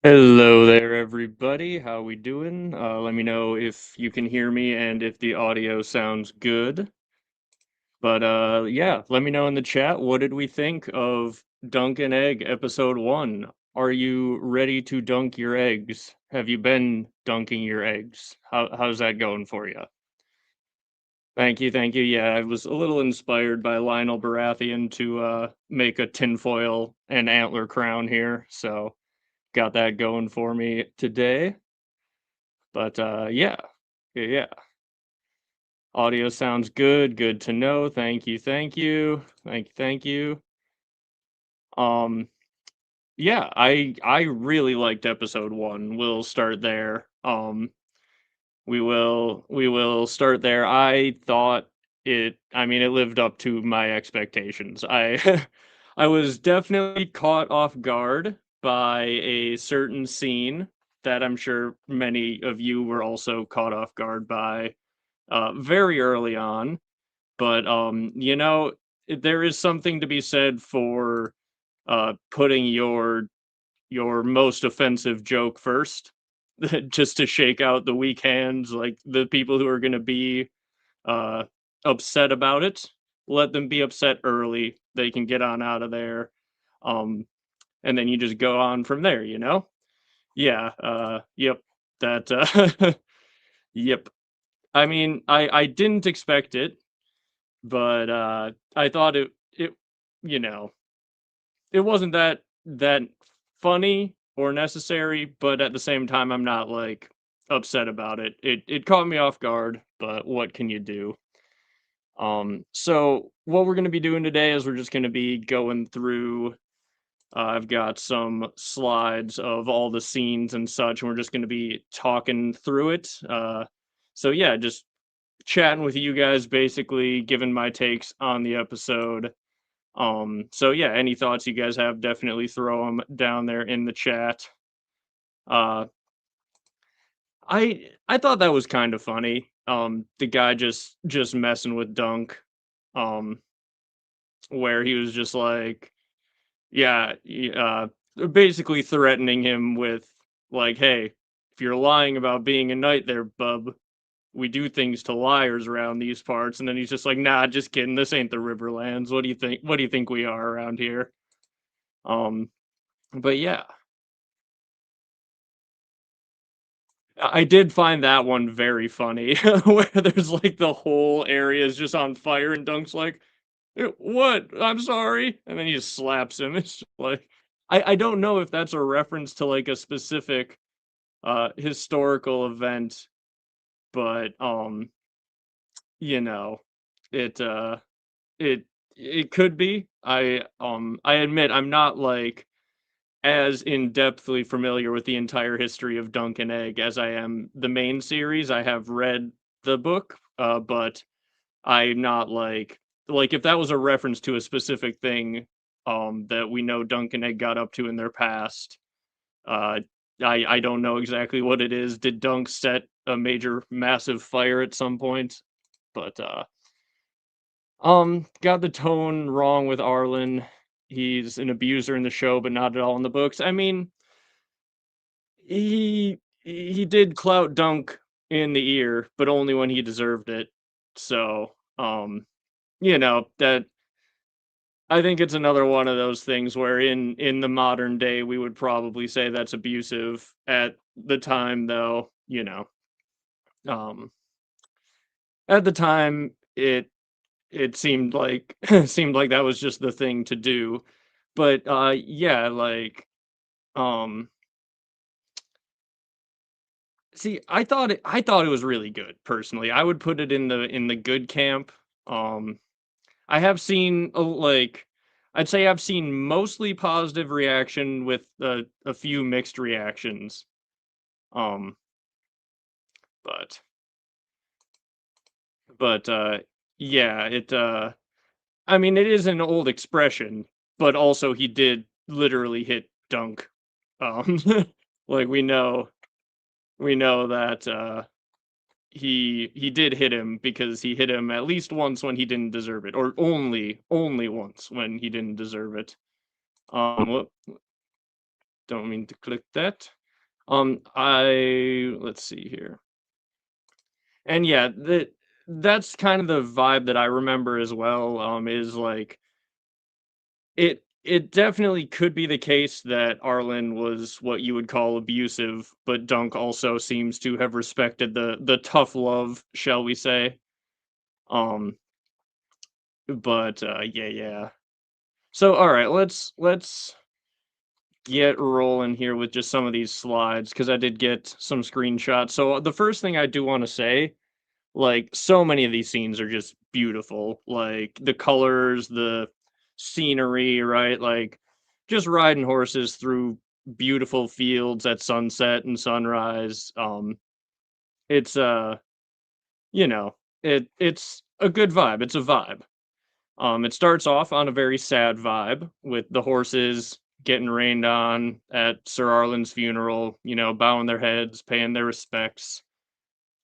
Hello there, everybody. How we doing? Let me know if you can hear me and if the audio sounds good. But yeah, let me know in the chat. What did we think of Dunk and Egg episode 1? Are you ready to dunk your eggs? Have you been dunking your eggs? How's that going for you? Thank you, thank you. Yeah, I was a little inspired by Lionel Baratheon to make a tinfoil and antler crown here, so got that going for me today. But yeah, yeah. Audio sounds good. Good to know. Thank you. Thank you. Thank you. Thank you. Um, yeah, I really liked episode 1. We'll start there. We will start there. I thought I mean, it lived up to my expectations. I I was definitely caught off guard by a certain scene that I'm sure many of you were also caught off guard by very early on. But there is something to be said for putting your most offensive joke first, just to shake out the weak hands, like the people who are going to be uh, upset about it. Let them be upset early. They can get on out of there, um, and then you just go on from there. Yeah. Yep. That. Yep. I mean, I didn't expect it, but I thought it you know it wasn't that funny or necessary, but at the same time I'm not like upset about it. It caught me off guard, but what can you do? So what we're going to be doing today is we're just going to be going through. I've got some slides of all the scenes and such, and we're just going to be talking through it. So yeah, just chatting with you guys, basically giving my takes on the episode. So yeah, any thoughts you guys have, definitely throw them down there in the chat. Uh, I thought that was kind of funny. The guy just messing with Dunk, um, where he was just like, yeah, basically threatening him with like, hey, if you're lying about being a knight, there, bub, we do things to liars around these parts. And then he's just like, nah, just kidding. This ain't the Riverlands. What do you think? What do you think we are around here? Um, but yeah. I did find that one very funny, where there's like the whole area is just on fire, and Dunk's like, What? I'm sorry." And then he just slaps him. It's just like I don't know if that's a reference to like a specific historical event, but you know, it it it could be. I admit I'm not like as in-depthly familiar with the entire history of Dunk and Egg as I am the main series. I have read the book, but I'm not like if that was a reference to a specific thing that we know Dunk and Egg got up to in their past. Uh I don't know exactly what it is. Did Dunk set a major massive fire at some point? But got the tone wrong with Arlen. He's an abuser in the show, but not at all in the books. I mean, he did clout Dunk in the ear, but only when he deserved it. So, that I think it's another one of those things where in the modern day we would probably say that's abusive. At the time though, um at the time it seemed like seemed like that was just the thing to do. But yeah, like um see, I thought it was really good, personally. I would put it in the good camp. Um, I have seen, I'd say I've seen mostly positive reaction with a few mixed reactions. Um, but but yeah, I mean, it is an old expression, but also he did literally hit Dunk. Um, like we know that he did hit him because he hit him at least once when he didn't deserve it, or only once when he didn't deserve it. What don't mean to click that. Let's see here. And yeah, that's kind of the vibe that I remember as well. Is like it definitely could be the case that Arlen was what you would call abusive, but Dunk also seems to have respected the tough love, shall we say. Um, but yeah, yeah. So all right, let's get rolling here with just some of these slides because I did get some screenshots. So the first thing I do want to say, like so many of these scenes are just beautiful. Like the colors, the scenery, right? Like just riding horses through beautiful fields at sunset and sunrise. It's you know, it's a good vibe. It's a vibe. It starts off on a very sad vibe with the horses getting rained on at Sir Arlen's funeral, bowing their heads, paying their respects.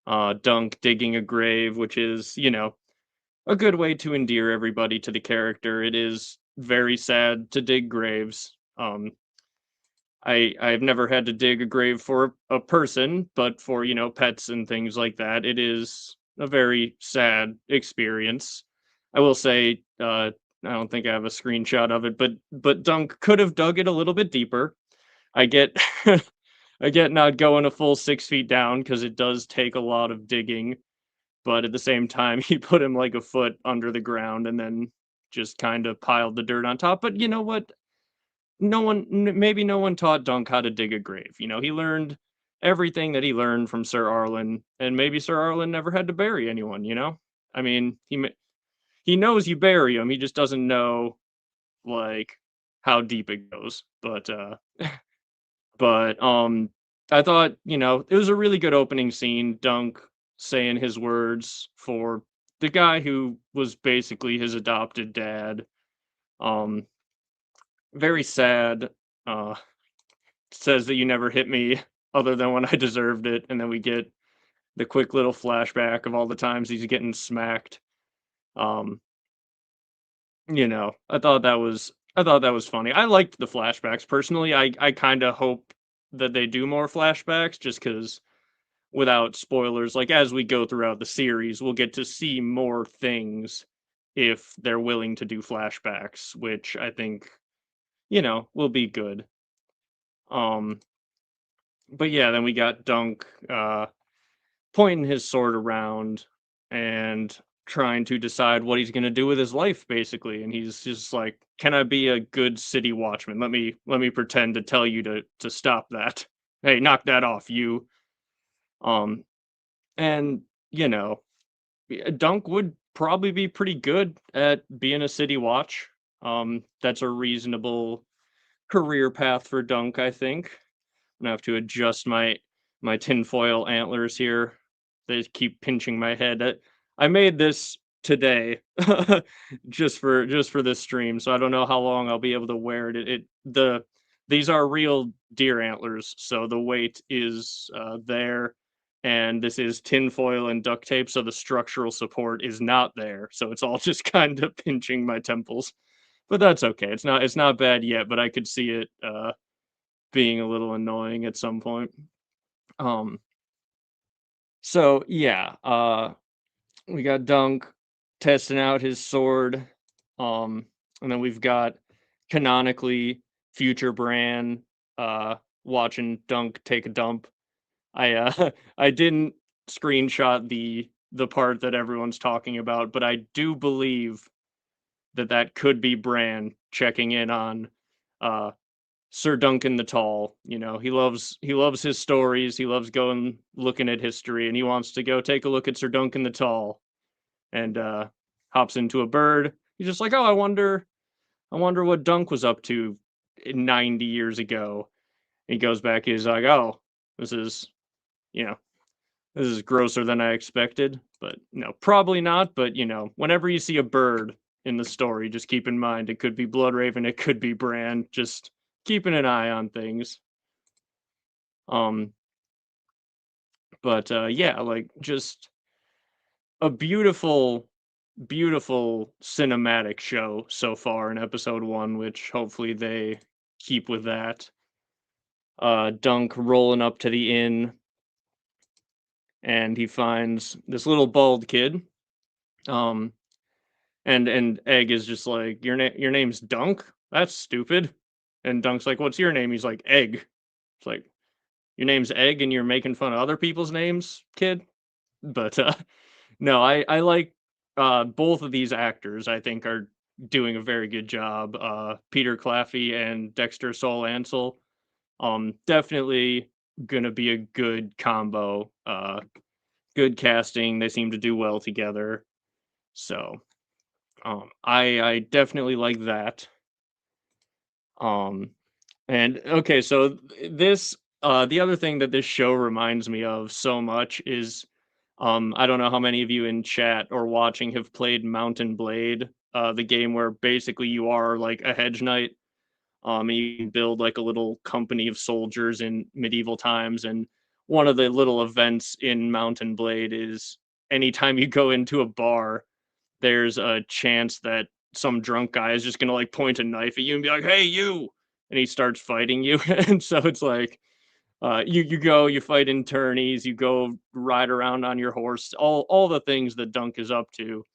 Dunk digging a grave, which is, a good way to endear everybody to the character. It is very sad to dig graves. I've never had to dig a grave for a person, but for, pets and things like that, it is a very sad experience. I will say, I don't think I have a screenshot of it, but Dunk could have dug it a little bit deeper. I get I get not going a full 6 feet down because it does take a lot of digging, but at the same time, he put him like a foot under the ground and then just kind of piled the dirt on top. But you know what? Maybe no one taught Dunk how to dig a grave. He learned everything that he learned from Sir Arlen, and maybe Sir Arlen never had to bury anyone. I mean, he knows you bury him. He just doesn't know like how deep it goes. But I thought, it was a really good opening scene, Dunk saying his words for the guy who was basically his adopted dad. Um, very sad. Uh, says that you never hit me other than when I deserved it, and then we get the quick little flashback of all the times he's getting smacked. Um, I thought that was funny. I liked the flashbacks personally. I kind of hope that they do more flashbacks just because without spoilers, like as we go throughout the series, we'll get to see more things if they're willing to do flashbacks, which I think, will be good. Um, but yeah, then we got Dunk pointing his sword around and trying to decide what he's going to do with his life basically, and he's just like, can I be a good city watchman? Let me pretend to tell you to stop that. Hey, knock that off, you. um and you know Dunk would probably be pretty good at being a city watch. That's a reasonable career path for Dunk, I think. I'm gonna have to adjust my tinfoil antlers here. They keep pinching my head. I made this today just for this stream, so I don't know how long I'll be able to wear it. These are real deer antlers, so the weight is there, and this is tinfoil and duct tape, so the structural support is not there. So it's all just kind of pinching my temples, but that's okay. It's not bad yet, but I could see it being a little annoying at some point. Um, so yeah, we got Dunk testing out his sword. Um, and then we've got canonically future Bran watching Dunk take a dump. I I didn't screenshot the part that everyone's talking about, but I do believe that could be Bran checking in on uh Sir Duncan the Tall. He loves his stories. He loves going looking at history, and he wants to go take a look at Sir Duncan the Tall. And hops into a bird. He's just like, oh, I wonder what Dunk was up to 90 years ago. And he goes back. He's like, oh, this is you know this is grosser than I expected. But probably not. But whenever you see a bird in the story, just keep in mind it could be Bloodraven, it could be Bran. Just keeping an eye on things. Um, but yeah, like just a beautiful, beautiful cinematic show so far in episode one, which hopefully they keep with that. Dunk rolling up to the inn, and he finds this little bald kid. Um, and Egg is just like, your name's Dunk? That's stupid. And Dunk's like, what's your name? He's like, Egg. It's like, your name's Egg and you're making fun of other people's names, kid? But no, I like both of these actors. I think are doing a very good job. Peter Claffey and Dexter Soul Ansel. Definitely gonna be a good combo. Good casting. They seem to do well together. So I definitely like that. Um, and okay, so this the other thing that this show reminds me of so much is I don't know how many of you in chat or watching have played Mountain Blade, the game where basically you are like a hedge knight. And you can build like a little company of soldiers in medieval times. And one of the little events in Mountain Blade is anytime you go into a bar, there's a chance that some drunk guy is just gonna like point a knife at you and be like, "Hey, you!" and he starts fighting you. And so it's like, you go, you fight in tourneys, you go ride around on your horse, all the things that Dunk is up to.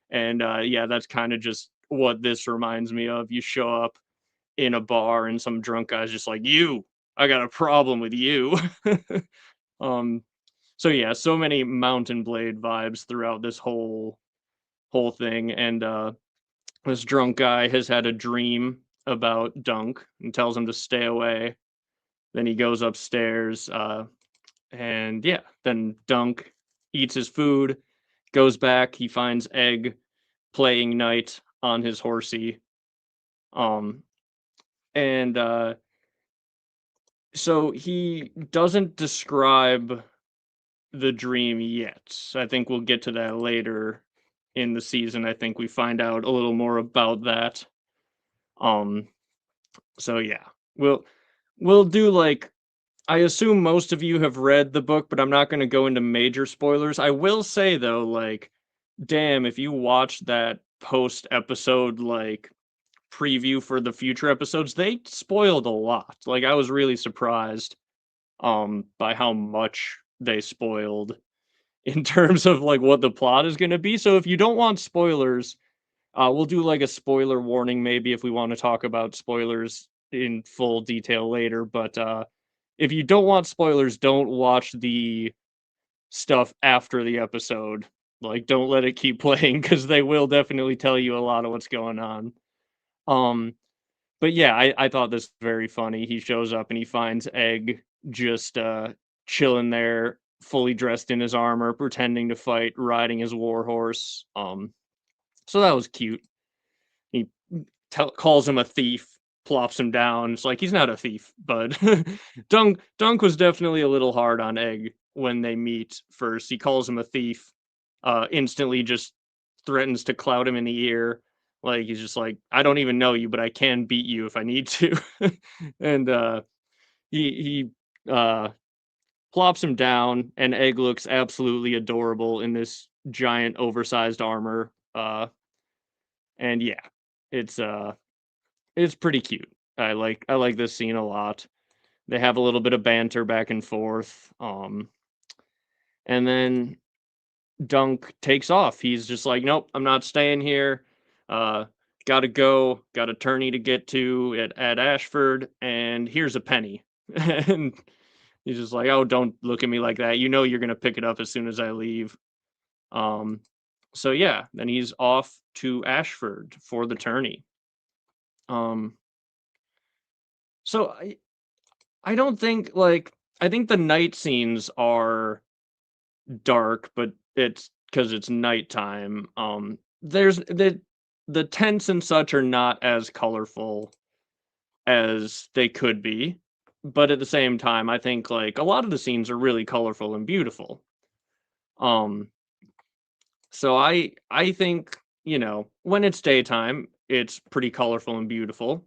And yeah, that's kind of just what this reminds me of. You show up in a bar and some drunk guy's just like, "You, I got a problem with you." um, so yeah, so many Mountain Blade vibes throughout this whole thing. And this drunk guy has had a dream about Dunk and tells him to stay away. Then he goes upstairs, and yeah, then Dunk eats his food, goes back, he finds Egg playing knight on his horsey. Um, and so he doesn't describe the dream yet. I think we'll get to that later in the season. I think we find out a little more about that. Um, so yeah, we'll do like, I assume most of you have read the book, but I'm not going to go into major spoilers. I will say though, like, damn, if you watch that post episode like preview for the future episodes, they spoiled a lot. Like I was really surprised by how much they spoiled in terms of like what the plot is going to be. So if you don't want spoilers, we'll do like a spoiler warning maybe if we want to talk about spoilers in full detail later. But if you don't want spoilers, don't watch the stuff after the episode. Like, don't let it keep playing because they will definitely tell you a lot of what's going on. Um, but yeah, I thought this was very funny. He shows up and he finds Egg just chilling there, fully dressed in his armor, pretending to fight, riding his war horse. So that was cute. He calls him a thief, plops him down. It's like he's not a thief, but Dunk was definitely a little hard on Egg when they meet first. He calls him a thief, instantly just threatens to clout him in the ear. Like he's just like, I don't even know you, but I can beat you if I need to. And he plops him down, and Egg looks absolutely adorable in this giant oversized armor. And yeah, it's it's pretty cute. I like this scene a lot. They have a little bit of banter back and forth. And then Dunk takes off. He's just like, nope, I'm not staying here. Uh, gotta go. Got a tourney to get to at Ashford, and here's a penny. And he's just like, oh, don't look at me like that. You know you're gonna pick it up as soon as I leave. Um, so yeah, then he's off to Ashford for the tourney. Um, so I don't think like, I think the night scenes are dark, but it's because it's nighttime. There's the tents and such are not as colorful as they could be, but at the same time, I think like a lot of the scenes are really colorful and beautiful. Um, so I think, when it's daytime, it's pretty colorful and beautiful,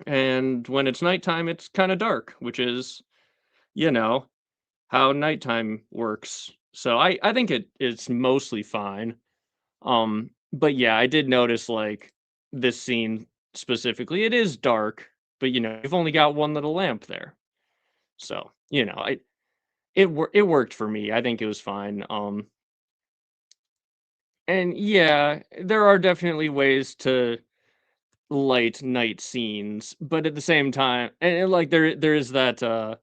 and when it's nighttime, it's kind of dark, which is, you know, how nighttime works. So I think it's mostly fine. But yeah, I did notice like this scene specifically, it is dark, but you've only got one little lamp there. So, it worked for me. I think it was fine. And yeah, there are definitely ways to light night scenes, but at the same time, like there is that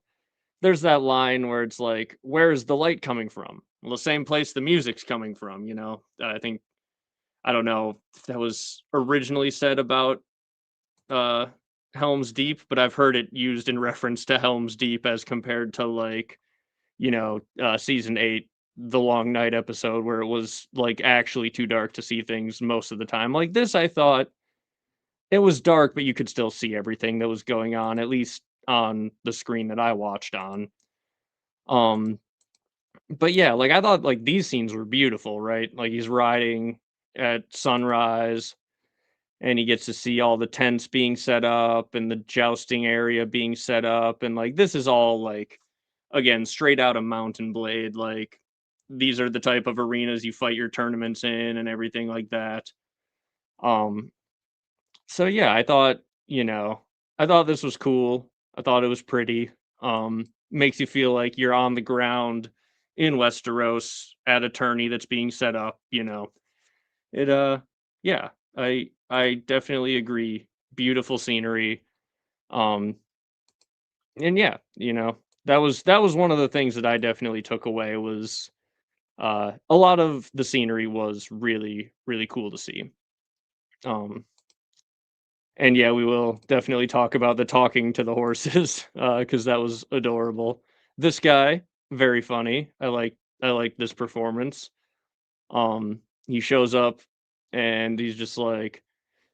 there's that line where it's like, where's the light coming from? Well, the same place the music's coming from, you know. I think I don't know if that was originally said about uh Helm's Deep, but I've heard it used in reference to Helm's Deep as compared to like, season 8, the Long Night episode where it was like actually too dark to see things most of the time. Like this, I thought it was dark, but you could still see everything that was going on, at least on the screen that I watched on. Um, but yeah, like I thought like these scenes were beautiful, right? Like he's riding at sunrise and he gets to see all the tents being set up and the jousting area being set up, and like this is all like again straight out of Mountain Blade. Like these are the type of arenas you fight your tournaments in and everything like that. Um so yeah, I thought this was cool. I thought it was pretty. Makes you feel like you're on the ground in Westeros at a tourney that's being set up, you know. It yeah, I definitely agree. Beautiful scenery. Um and yeah, that was one of the things that I definitely took away was a lot of the scenery was really really cool to see. Um and yeah, we will definitely talk about the talking to the horses cuz that was adorable. This guy, very funny. I like this performance. He shows up and he's just like,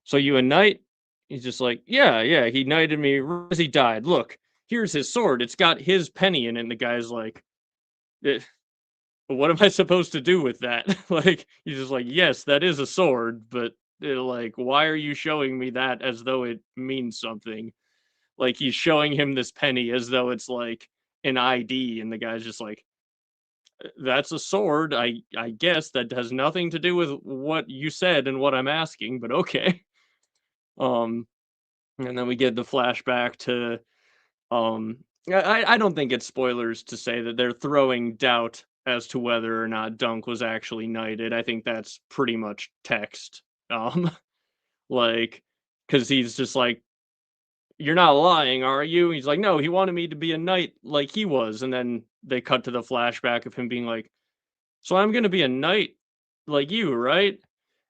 "So you a knight?" He's just like, "Yeah, yeah, he knighted me right as he died. Look, here's his sword. It's got his penny in it." And the guy's like, "Eh, what am I supposed to do with that?" Like, he's just like, "Yes, that is a sword, but like, why are you showing me that as though it means something?" Like, he's showing him this penny as though it's like an ID, and the guy's just like, "That's a sword. I guess that has nothing to do with what you said and what I'm asking, but okay." Um, and then we get the flashback to I don't think it's spoilers to say that they're throwing doubt as to whether or not Dunk was actually knighted. I think that's pretty much text. Um, like, because he's just like, "You're not lying, are you?" He's like, "No, he wanted me to be a knight like he was." And then they cut to the flashback of him being like, "So I'm gonna be a knight like you, right?"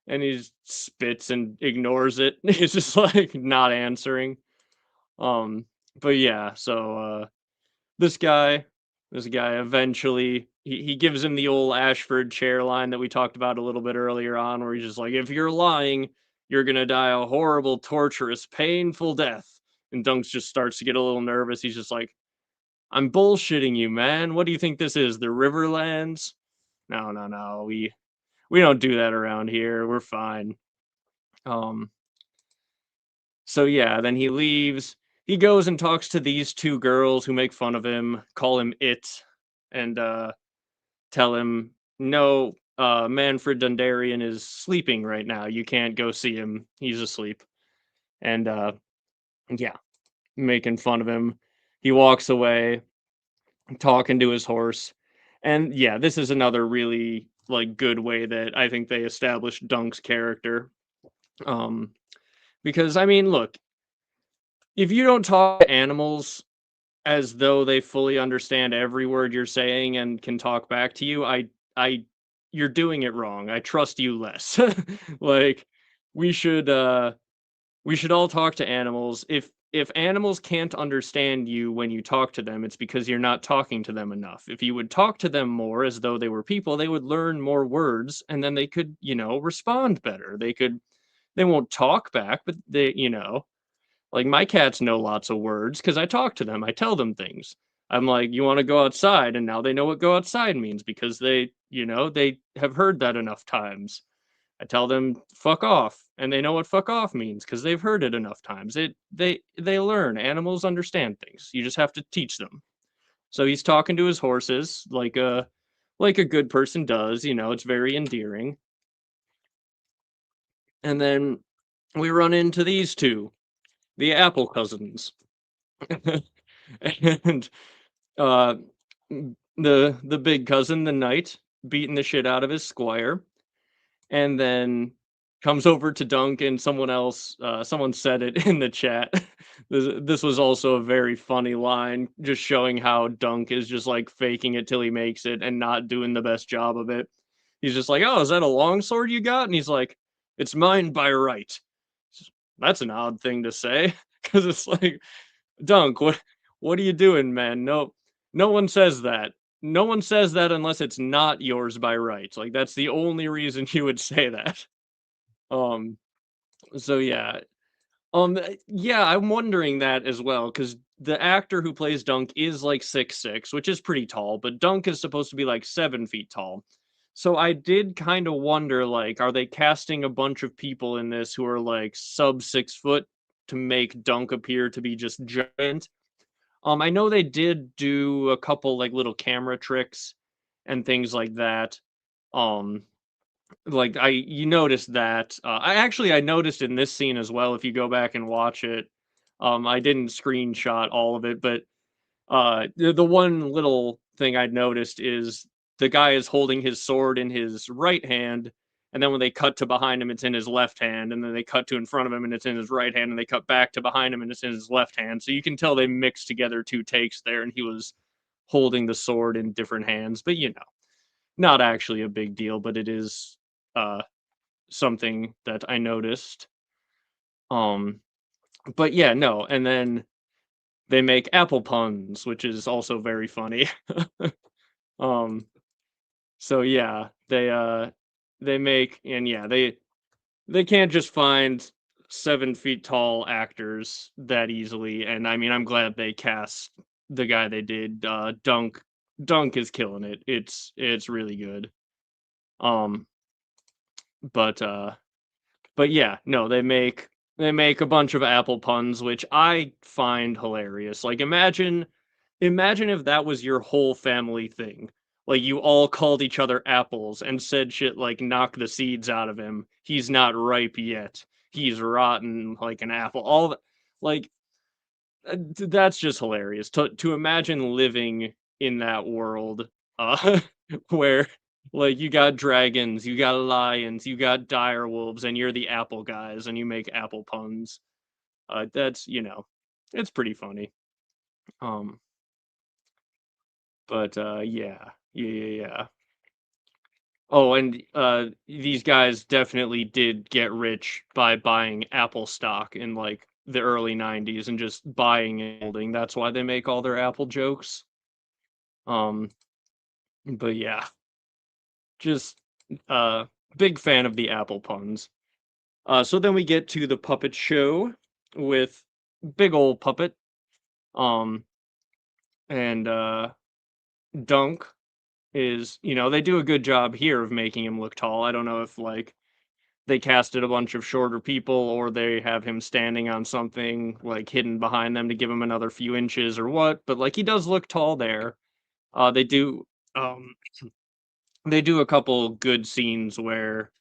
And he spits and ignores it. He's just like not answering. Um, but yeah, so this guy, this guy eventually he gives him the old Ashford chair line that we talked about a little bit earlier on, where he's just like, "If you're lying, you're gonna die a horrible, torturous, painful death." And Dunks just starts to get a little nervous. He's just like, "I'm bullshitting you, man. What do you think this is? The Riverlands? No, no, no. We don't do that around here. We're fine." Um, so yeah, then he leaves. He goes and talks to these two girls who make fun of him, call him it, and tell him, "No, Manfred Dundarian is sleeping right now. You can't go see him. He's asleep." And yeah, making fun of him. He walks away, talking to his horse. And yeah, this is another really like good way that I think they established Dunk's character. Um, because I mean, look, if you don't talk to animals as though they fully understand every word you're saying and can talk back to you, I you're doing it wrong. I trust you less. Like we should we should all talk to animals. If animals can't understand you when you talk to them, it's because you're not talking to them enough. If you would talk to them more as though they were people, they would learn more words and then they could, respond better. They won't talk back, but like, my cats know lots of words because I talk to them, I tell them things. I'm like, "You wanna go outside?" And now they know what "go outside" means because they have heard that enough times. I tell them "fuck off," and they know what "fuck off" means because 'cause they've heard it enough times. They learn, animals understand things, you just have to teach them. So he's talking to his horses like a good person does, it's very endearing. And then we run into these 2, the Apple cousins. And uh, the big cousin, the knight, beating the shit out of his squire, and then comes over to Dunk and someone else, someone said it in the chat. This was also a very funny line, just showing how Dunk is just like faking it till he makes it and not doing the best job of it. He's just like, "Oh, is that a long sword you got?" And he's like, "It's mine by right." That's an odd thing to say because it's like, Dunk, what are you doing, man? No, no one says that. No one says that unless it's not yours by right. Like that's the only reason you would say that. Um, so yeah. Yeah, I'm wondering that as well, because the actor who plays Dunk is like 6'6", which is pretty tall, but Dunk is supposed to be like 7 feet tall. So I did kind of wonder, like, are they casting a bunch of people in this who are like sub 6 foot to make Dunk appear to be just giant? I know they did do a couple like little camera tricks and things like that. Um, like you noticed that. I noticed in this scene as well. If you go back and watch it, I didn't screenshot all of it, but the one little thing I'd noticed is the guy is holding his sword in his right hand, and then when they cut to behind him, it's in his left hand, and then they cut to in front of him, and it's in his right hand, and they cut back to behind him, and it's in his left hand. So you can tell they mixed together two takes there, and he was holding the sword in different hands. But not actually a big deal, but it is uh something that I noticed. Um, but yeah, no, and then they make apple puns, which is also very funny. Um, so yeah, they make and yeah, they can't just find 7 feet tall actors that easily. And I mean, I'm glad they cast the guy they did. Dunk is killing it. It's really good. Um, but yeah, no, they make a bunch of apple puns, which I find hilarious. Like imagine if that was your whole family thing. Like you all called each other apples and said shit like knock the seeds out of him. He's not ripe yet. He's rotten like an apple. Like that's just hilarious to imagine living in that world uh where like you got dragons, you got lions, you got dire wolves, and you're the apple guys and you make apple puns. That's it's pretty funny. um but yeah, yeah. Oh, and these guys definitely did get rich by buying Apple stock in like the early 90s and just buying and holding. That's why they make all their Apple jokes. Um, but yeah, just uh big fan of the Apple puns. So then we get to the puppet show with big old puppet. Um, and Dunk is, they do a good job here of making him look tall. I don't know if like they casted a bunch of shorter people or they have him standing on something like hidden behind them to give him another few inches or what, but like he does look tall there. They do um they do a couple good scenes where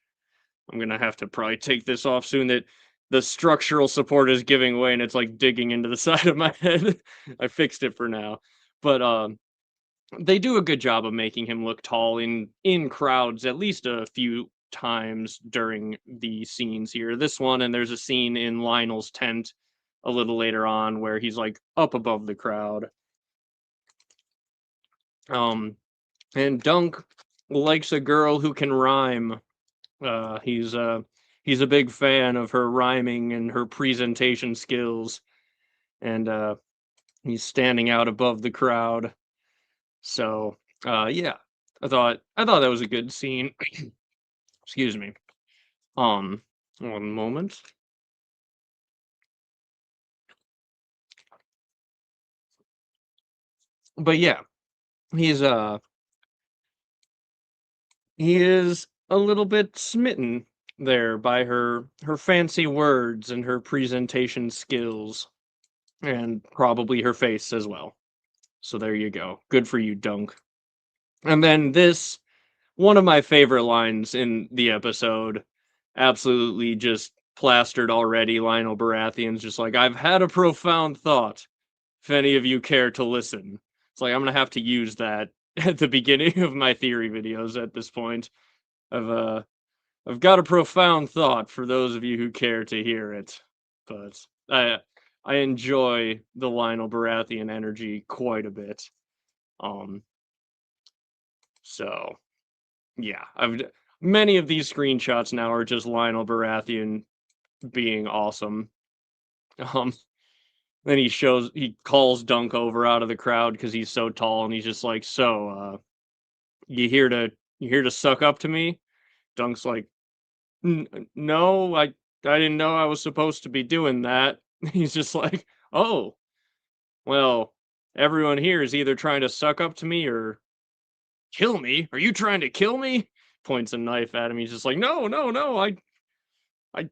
I'm gonna have to probably take this off soon, that the structural support is giving way and it's like digging into the side of my head. I fixed it for now. But they do a good job of making him look tall in crowds at least a few times during the scenes here. This one, and there's a scene in Lionel's tent a little later on where he's like up above the crowd. Um and Dunk likes a girl who can rhyme. He's a big fan of her rhyming and her presentation skills, and he's standing out above the crowd. So yeah, I thought that was a good scene. Excuse me. Um, one moment. But yeah, he's he is a little bit smitten there by her fancy words and her presentation skills, and probably her face as well. So there you go. Good for you, Dunk. And then this, one of my favorite lines in the episode, absolutely just plastered already. Lionel Baratheon's just like, I've had a profound thought, if any of you care to listen. It's like I'm gonna have to use that at the beginning of my theory videos at this point. I've uh I've got a profound thought for those of you who care to hear it, but I enjoy the Lionel Baratheon energy quite a bit. Um, so yeah, many of these screenshots now are just Lionel Baratheon being awesome. Um, then he calls Dunk over out of the crowd because he's so tall, and he's just like, "So, you here to suck up to me?" Dunk's like, No, I didn't know I was supposed to be doing that." He's just like, "Oh, well, everyone here is either trying to suck up to me or kill me. Are you trying to kill me?" Points a knife at him. He's just like, "No, no, no. I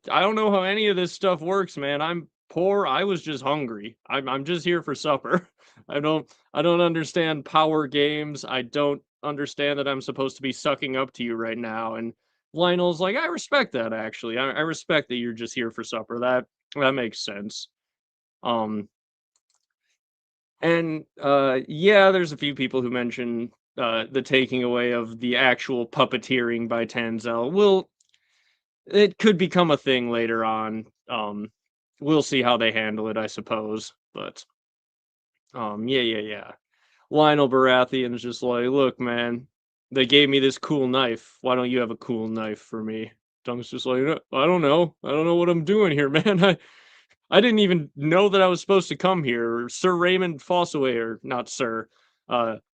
don't know how any of this stuff works, man. I'm poor. I was just hungry. I'm just here for supper. I don't understand power games. I don't understand that I'm supposed to be sucking up to you right now." And Lionel's like, "I respect that actually. I respect that you're just here for supper. That makes sense." Um and yeah, there's a few people who mention the taking away of the actual puppeteering by Tanzel. It could become a thing later on. We'll see how they handle it, I suppose. But yeah, yeah, yeah. Lionel Baratheon's just like, "Look, man, they gave me this cool knife. Why don't you have a cool knife for me?" Dunk's just like, I don't know. I don't know what I'm doing here, man. I didn't even know that I was supposed to come here. Sir Raymond Fossaway, or not Sir,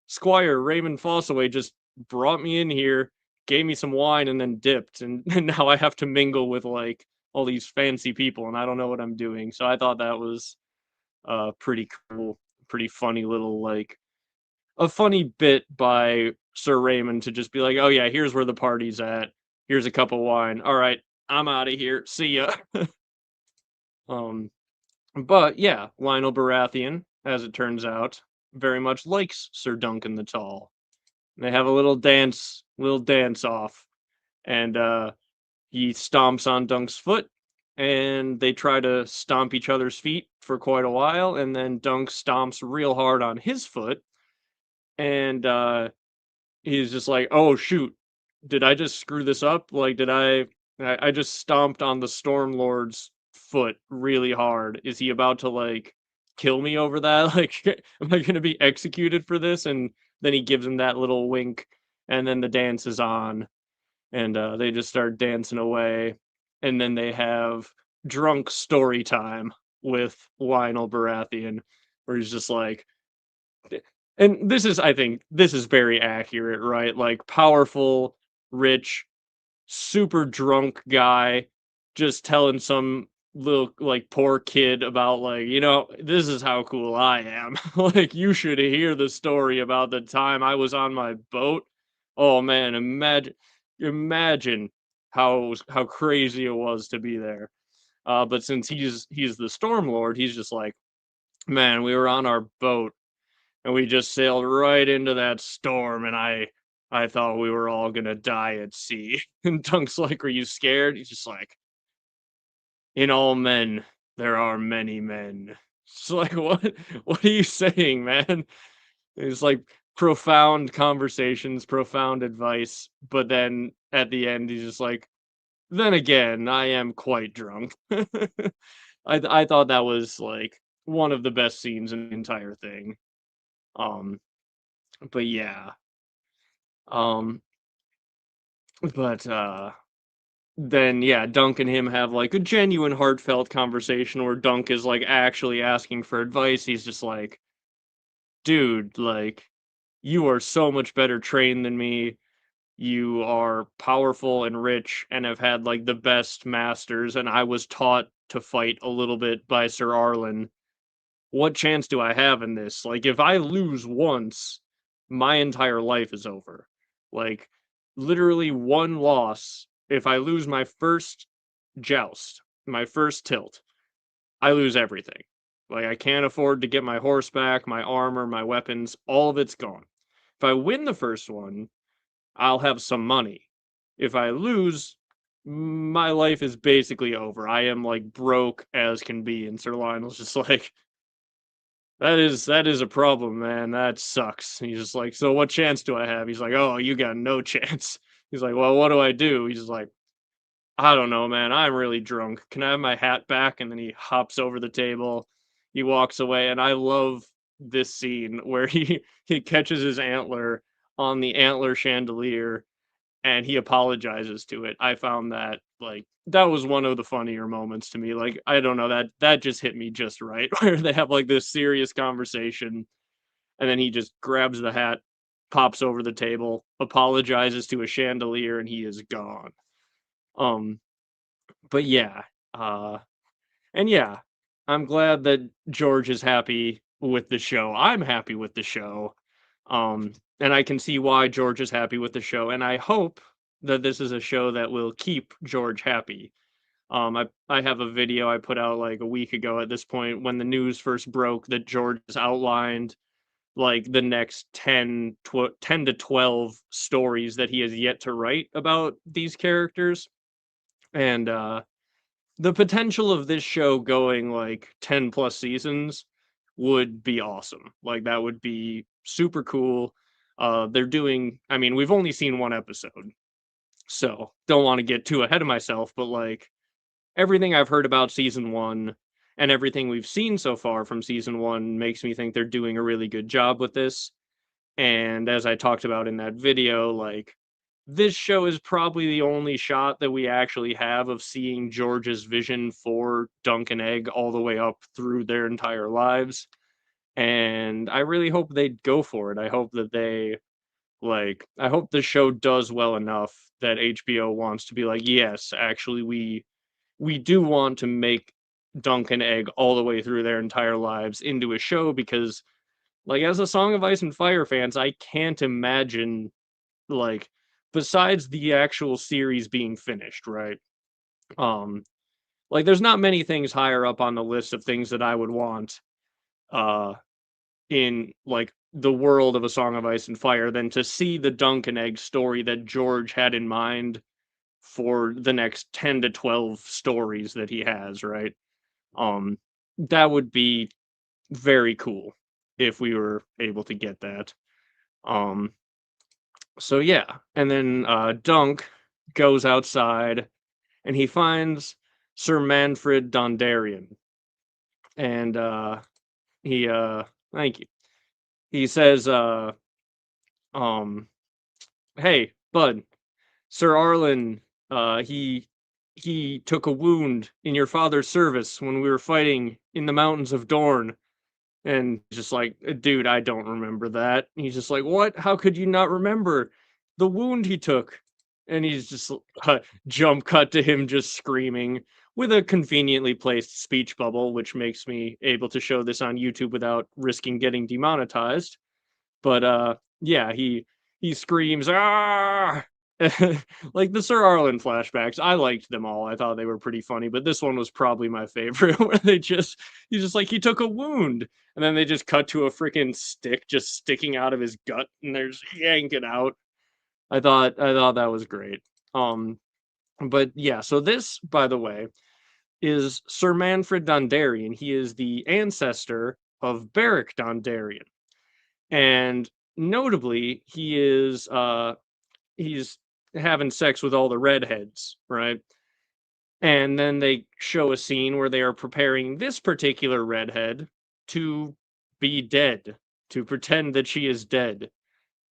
Squire Raymond Fossaway just brought me in here, gave me some wine, and then dipped, and, and now I have to mingle with like all these fancy people, and I don't know what I'm doing. So I thought that was pretty cool, pretty funny little like a funny bit by Sir Raymond to just be like, "Oh yeah, here's where the party's at. Here's a cup of wine. All right, I'm out of here. See ya." um but yeah, Lionel Baratheon, as it turns out, very much likes Sir Duncan the Tall. They have a little dance off, and he stomps on Dunk's foot, and they try to stomp each other's feet for quite a while, and then Dunk stomps real hard on his foot, and he's just like, "Oh shoot, did I just screw this up? Like, I just stomped on the Stormlord's foot really hard. Is he about to like kill me over that? Like, am I gonna be executed for this?" And then he gives him that little wink, and then the dance is on, and they just start dancing away, and then they have drunk story time with Lionel Baratheon, where he's just like, and this is, I think, this is very accurate, right? Like powerful, rich, super drunk guy just telling some little like poor kid about like, this is how cool I am. Like you should hear the story about the time I was on my boat. Oh man, imagine how crazy it was to be there. But since he's the Storm Lord, he's just like, "Man, we were on our boat and we just sailed right into that storm, and I thought we were all gonna die at sea." And Dunk's like, "Are you scared?" He's just like, "In all men there are many men." It's like, what are you saying, man? It's like profound conversations, profound advice, but then at the end he's just like, "Then again, I am quite drunk." I thought that was like one of the best scenes in the entire thing. Um, but yeah. Um, but then yeah, Dunk and him have like a genuine heartfelt conversation where Dunk is like actually asking for advice. He's just like, "Dude, like you are so much better trained than me. You are powerful and rich and have had like the best masters, and I was taught to fight a little bit by Sir Arlen. What chance do I have in this? Like if I lose once, my entire life is over. Like literally one loss. If I lose my first joust, my first tilt, I lose everything. Like I can't afford to get my horse back, my armor, my weapons, all of it's gone. If I win the first one, I'll have some money. If I lose, my life is basically over. I am like broke as can be." And Sir Lionel's just like, that is a problem, man. That sucks." He's just like, "So what chance do I have?" He's like, "Oh, you got no chance." He's like, "Well, what do I do?" He's just like, "I don't know, man. I'm really drunk. Can I have my hat back?" And then he hops over the table. He walks away, and I love this scene where he catches his antler on the antler chandelier and he apologizes to it. I found that like that was one of the funnier moments to me. Like I don't know that just hit me just right where they have like this serious conversation and then he just grabs the hat, pops over the table, apologizes to a chandelier and he is gone. Um but yeah, uh and yeah, I'm glad that George is happy with the show. I'm happy with the show. And I can see why George is happy with the show. And I hope that this is a show that will keep George happy. I have a video I put out like a week ago at this point when the news first broke that George has outlined like the next 10 to 12 stories that he has yet to write about these characters. And the potential of this show going like 10 plus seasons would be awesome. Like that would be super cool. They're doing I mean, we've only seen one episode. So, don't want to get too ahead of myself, but like everything I've heard about season 1 and everything we've seen so far from season 1 makes me think they're doing a really good job with this. And as I talked about in that video, like this show is probably the only shot that we actually have of seeing George's vision for Dunk and Egg all the way up through their entire lives. And I really hope they go for it. I hope that they I hope the show does well enough that HBO wants to be like, yes, actually we do want to make Dunk and Egg all the way through their entire lives into a show because like as a Song of Ice and Fire fans, I can't imagine like besides the actual series being finished, right? Um like there's not many things higher up on the list of things that I would want uh in like the world of A Song of Ice and Fire than to see the Dunk and Egg story that George had in mind for the next 10 to 12 stories that he has, right? Um that would be very cool if we were able to get that. Um so yeah, and then Dunk goes outside and he finds Sir Manfred Dondarrion and he thank you. He says um hey bud, Sir Arlen, he took a wound in your father's service when we were fighting in the mountains of Dorne. And just like, dude, I don't remember that. And he's just like, what? How could you not remember the wound he took? And he's just jump cut to him just screaming with a conveniently placed speech bubble, which makes me able to show this on YouTube without risking getting demonetized. But yeah, he screams ah. Like the Sir Arlen flashbacks, I liked them all. I thought they were pretty funny, but this one was probably my favorite where he's just like he took a wound and then they just cut to a freaking stick just sticking out of his gut and they're just yanking out. I thought that was great. Um but yeah, so this by the way is Sir Manfred Dondarrion. He is the ancestor of Beric Dondarrion. And notably, he's having sex with all the redheads, right? And then they show a scene where they are preparing this particular redhead to be dead, to pretend that she is dead.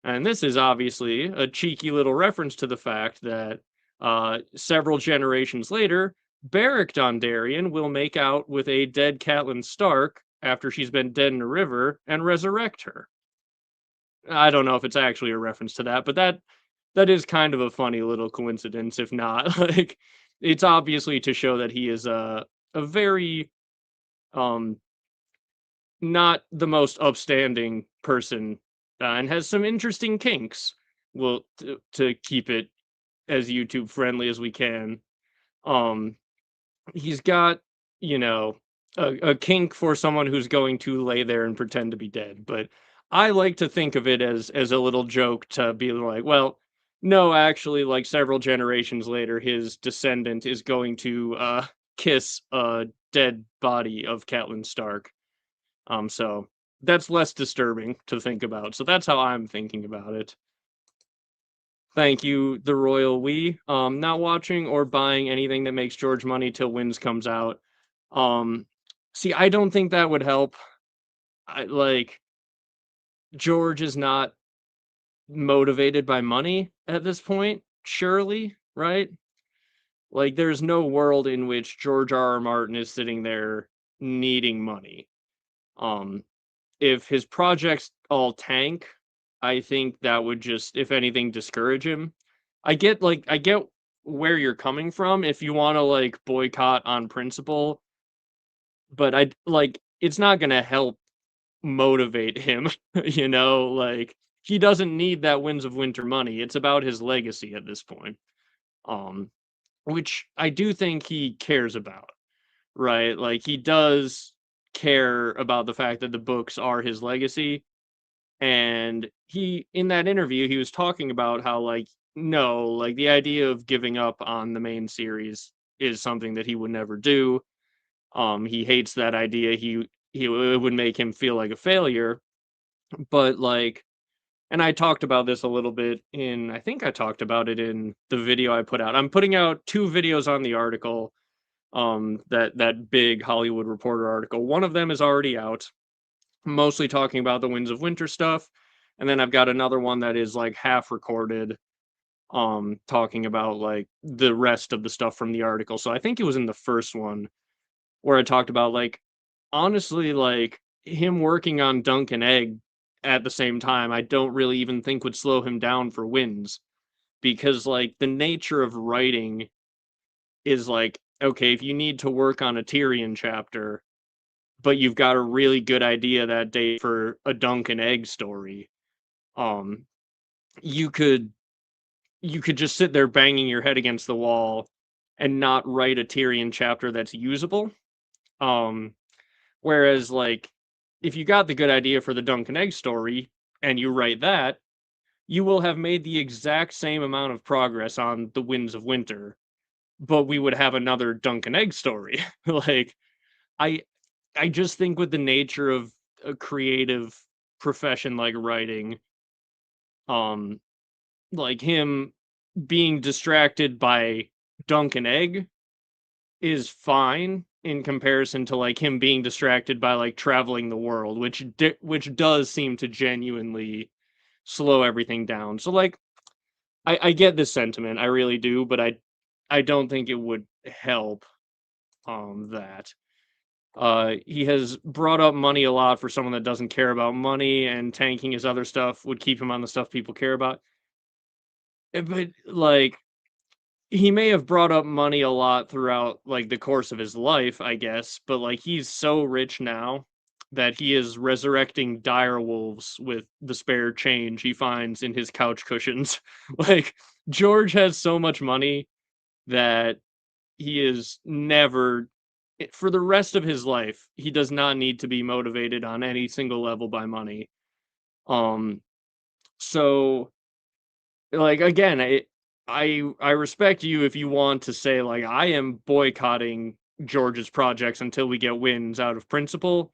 And this is obviously a cheeky little reference to the fact that several generations later, Beric Dondarrion will make out with a dead Catelyn Stark after she's been dead in a river and resurrect her. I don't know if it's actually a reference to that, but that is kind of a funny little coincidence, if not. Like, it's obviously to show that he is a very um not the most upstanding person and has some interesting kinks. Well, to keep it as YouTube friendly as we can. Um, he's got you know a kink for someone who's going to lay there and pretend to be dead, but I like to think of it as a little joke to be like, well, no, actually, like several generations later, his descendant is going to kiss a dead body of Catelyn Stark. So that's less disturbing to think about. So that's how I'm thinking about it. Thank you, the royal we. Not watching or buying anything that makes George money till Wins comes out. Um, See, I don't think that would help. I like George is not motivated by money at this point, surely, right? Like, there's no world in which George R.R. Martin is sitting there needing money. Um, if his projects all tank, I think that would just, if anything, discourage him. I get where you're coming from if you want to like boycott on principle, but I like it's not gonna help motivate him, you know, like he doesn't need that Winds of Winter money. It's about his legacy at this point. Um, which I do think he cares about, right? Like he does care about the fact that the books are his legacy. And he in that interview, he was talking about how like no, like the idea of giving up on the main series is something that he would never do. He hates that idea. It would make him feel like a failure. But like, and I talked about this a little bit in, I think I talked about it in the video I put out. I'm putting out two videos on the article, that big Hollywood Reporter article. One of them is already out, mostly talking about the Winds of Winter stuff. And then I've got another one that is like half recorded, talking about like the rest of the stuff from the article. So I think it was in the first one where I talked about like honestly like him working on Dunk and Egg at the same time, I don't really even think would slow him down for Wins, because like the nature of writing is like, okay, if you need to work on a Tyrion chapter, but you've got a really good idea that day for a Dunk and Egg story, um, you could just sit there banging your head against the wall and not write a Tyrion chapter that's usable. Um, Whereas like if you got the good idea for the Dunk and Egg story and you write that, you will have made the exact same amount of progress on the Winds of Winter, but we would have another Dunk and Egg story. Like I I just think with the nature of a creative profession like writing, um, like him being distracted by Dunk and Egg is fine in comparison to like him being distracted by like traveling the world, which does seem to genuinely slow everything down. So like I get this sentiment, I really do, but I don't think it would help that. He has brought up money a lot for someone that doesn't care about money, and tanking his other stuff would keep him on the stuff people care about. But like he may have brought up money a lot throughout like the course of his life, I guess, but like he's so rich now that he is resurrecting dire wolves with the spare change he finds in his couch cushions. Like George has so much money that he is never for the rest of his life, he does not need to be motivated on any single level by money. Um so like again, I respect you if you want to say like I am boycotting George's projects until we get Wins out of principle.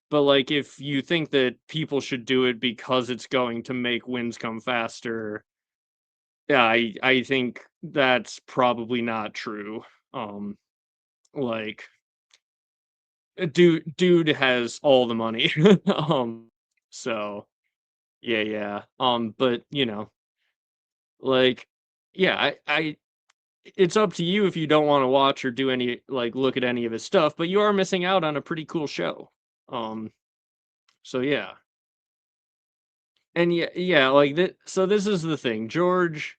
But like if you think that people should do it because it's going to make Wins come faster, yeah, I think that's probably not true. Um like dude has all the money. So yeah, yeah. But you know, like yeah, I it's up to you if you don't want to watch or do any like look at any of his stuff, but you are missing out on a pretty cool show. Um, so yeah. And yeah, yeah, like that. So this is the thing, George.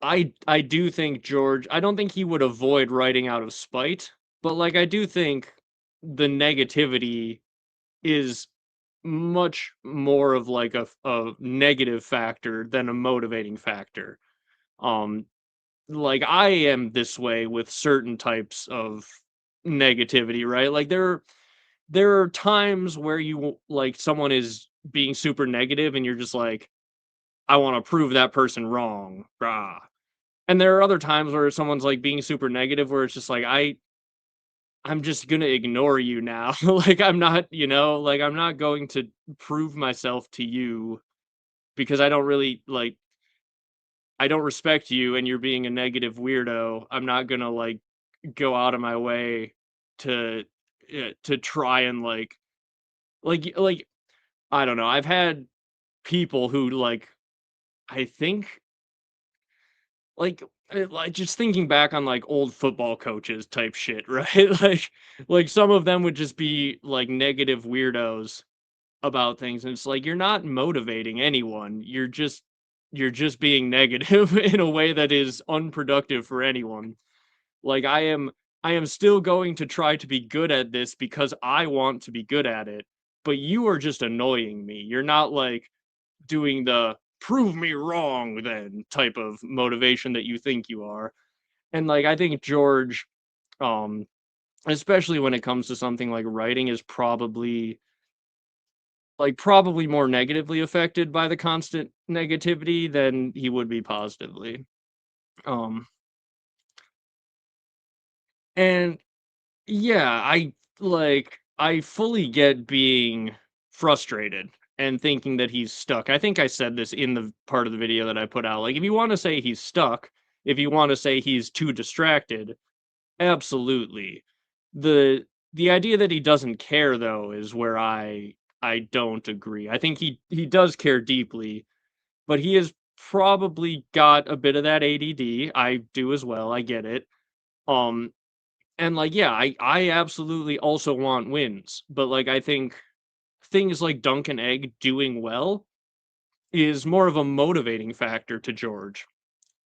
I do think George. I don't think he would avoid writing out of spite, but like I do think the negativity is much more of like a negative factor than a motivating factor. Um, like I am this way with certain types of negativity, right? Like there are times where like someone is being super negative and you're just like I want to prove that person wrong. Rah. And there are other times where someone's like being super negative where it's just like I'm just gonna ignore you now. Like, I'm not, like, I'm not going to prove myself to you because I don't really like I don't respect you and you're being a negative weirdo. I'm not gonna like go out of my way to to try and like I don't know. I've had people who I think like like just thinking back on like old football coaches type shit, right? Like some of them would just be like negative weirdos about things, and it's like you're not motivating anyone. You're just being negative in a way that is unproductive for anyone. Like I am still going to try to be good at this because I want to be good at it, but you are just annoying me. You're not like doing the prove me wrong then type of motivation that you think you are. And like I think George, um, especially when it comes to something like writing, is probably more negatively affected by the constant negativity than he would be positively. Um, and yeah, I fully get being frustrated and thinking that he's stuck. I think I said this in the part of the video that I put out. Like if you want to say he's stuck, if you want to say he's too distracted, absolutely. The the idea that he doesn't care though is where I don't agree. I think he does care deeply, but he has probably got a bit of that ADD. I do as well. I get it. Um and like yeah, I absolutely also want wins, but like I think things like Dunk and Egg doing well is more of a motivating factor to George.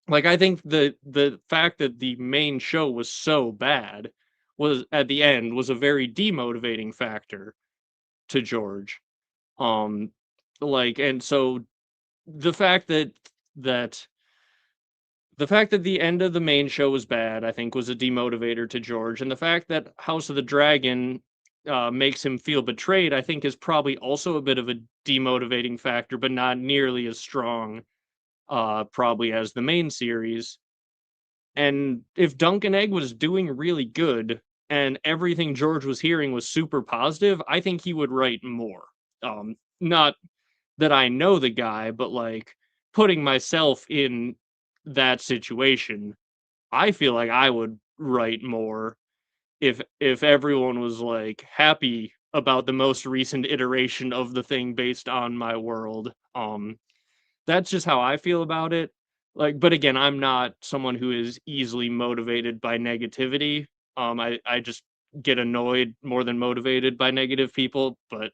Like I think the fact that the main show was so bad was at the end was a very demotivating factor to George. Um and so the fact that the fact that the end of the main show was bad, I think, was a demotivator to George, and the fact that House of the Dragon makes him feel betrayed, I think, is probably also a bit of a demotivating factor, but not nearly as strong, probably as the main series. And if Dunk and Egg was doing really good, and everything George was hearing was super positive, I think he would write more. Not that I know the guy, but like putting myself in that situation, I feel like I would write more if everyone was like happy about the most recent iteration of the thing based on my world. That's just how I feel about it. Like, but again, I'm not someone who is easily motivated by negativity. I just get annoyed more than motivated by negative people. But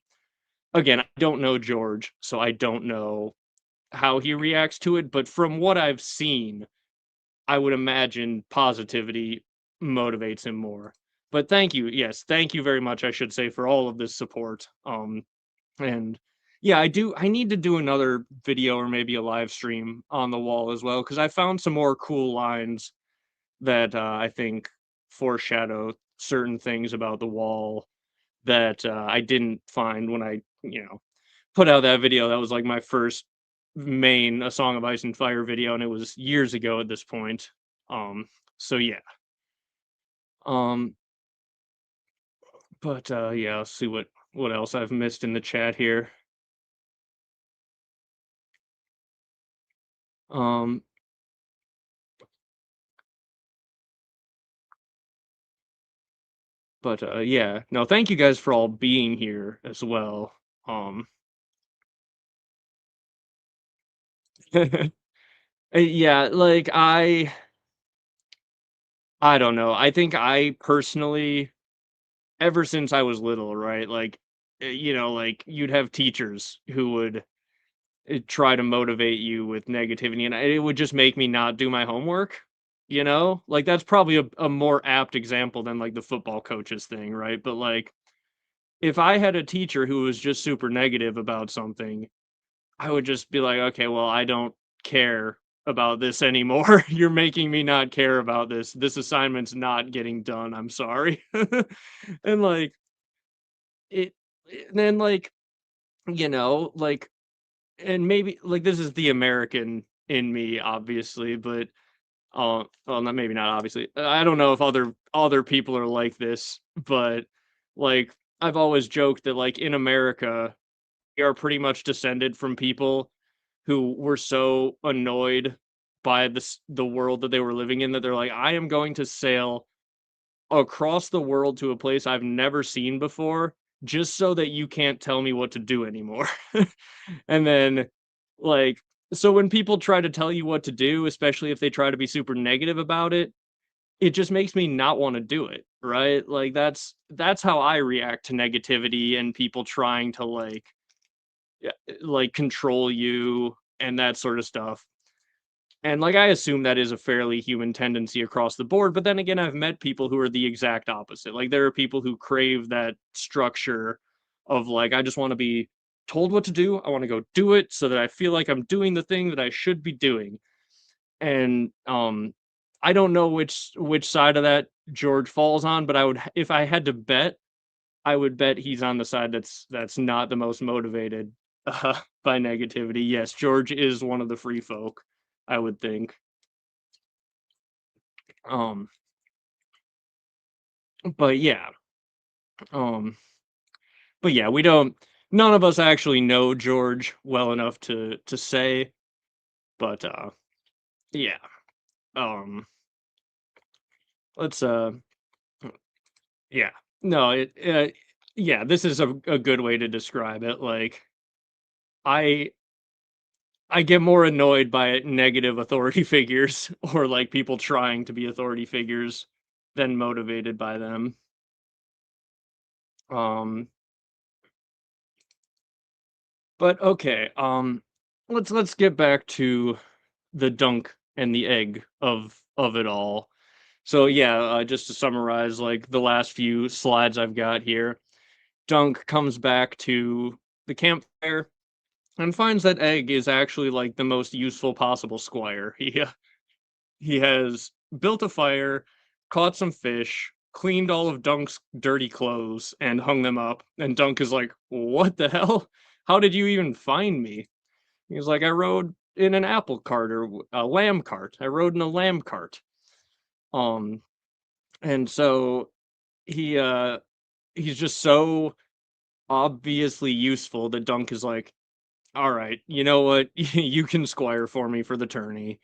again, I don't know George, so I don't know how he reacts to it. But from what I've seen, I would imagine positivity motivates him more. But thank you. Yes, thank you very much, I should say, for all of this support. And yeah, I need to do another video or maybe a live stream on the wall as well because I found some more cool lines that I think foreshadow certain things about the wall that I didn't find when I, put out that video. That was like my first main A Song of Ice and Fire video, and it was years ago at this point. So yeah. Um, but yeah, let's see what else I've missed in the chat here. Um, but yeah, no, thank you guys for all being here as well. Um, yeah, like I don't know. I think I personally, ever since I was little, right? Like, like you'd have teachers who would try to motivate you with negativity, and it would just make me not do my homework. Like that's probably a more apt example than like the football coaches thing, right? But like if I had a teacher who was just super negative about something, I would just be like, okay, well, I don't care about this anymore. You're making me not care about this. This assignment's not getting done. I'm sorry. And like it, and then like, like, and maybe like this is the American in me, obviously, but well, not maybe not obviously. I don't know if other other people are like this, but like I've always joked that like in America, we are pretty much descended from people who were so annoyed by the world that they were living in that they're like, I am going to sail across the world to a place I've never seen before just so that you can't tell me what to do anymore. And then like so when people try to tell you what to do, especially if they try to be super negative about it just makes me not want to do it, right? Like that's how I react to negativity and people trying to like control you and that sort of stuff. And like I assume that is a fairly human tendency across the board, but then again I've met people who are the exact opposite. Like there are people who crave that structure of like I just want to be told what to do. I want to go do it so that I feel like I'm doing the thing that I should be doing. And I don't know which side of that George falls on, but I would if I had to bet, I would bet he's on the side that's not the most motivated by negativity. Yes, George is one of the free folk, I would think. Um, but yeah, um, but yeah, we don't. None of us actually know George well enough to say, but yeah. Um, let's yeah, no, yeah, this is a good way to describe it. Like I I get more annoyed by negative authority figures or like people trying to be authority figures than motivated by them. Um, but okay, let's get back to the dunk and the egg of it all. So yeah, just to summarize, like the last few slides I've got here, Dunk comes back to the campfire and finds that Egg is actually like the most useful possible squire. He has built a fire, caught some fish, cleaned all of Dunk's dirty clothes, and hung them up. And Dunk is like, "What the hell? How did you even find me?" He's like, "I rode in an apple cart or a lamb cart. I rode in a lamb cart." Um, and so he he's just so obviously useful that Dunk is like, "All right, you know what? You can squire for me for the tourney.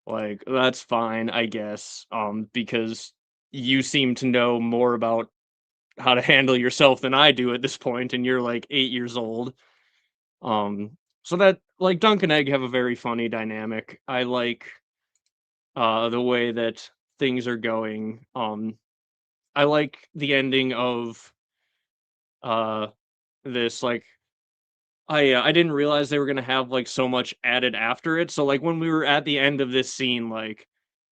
Like, that's fine, I guess, because you seem to know more about how to handle yourself than I do at this point, and you're, like, 8 years old. So that like, Dunk and Egg have a very funny dynamic. I like, the way that things are going. I like the ending of, uh, this, like I didn't realize they were gonna have, like, so much added after it, so, like, when we were at the end of this scene, like,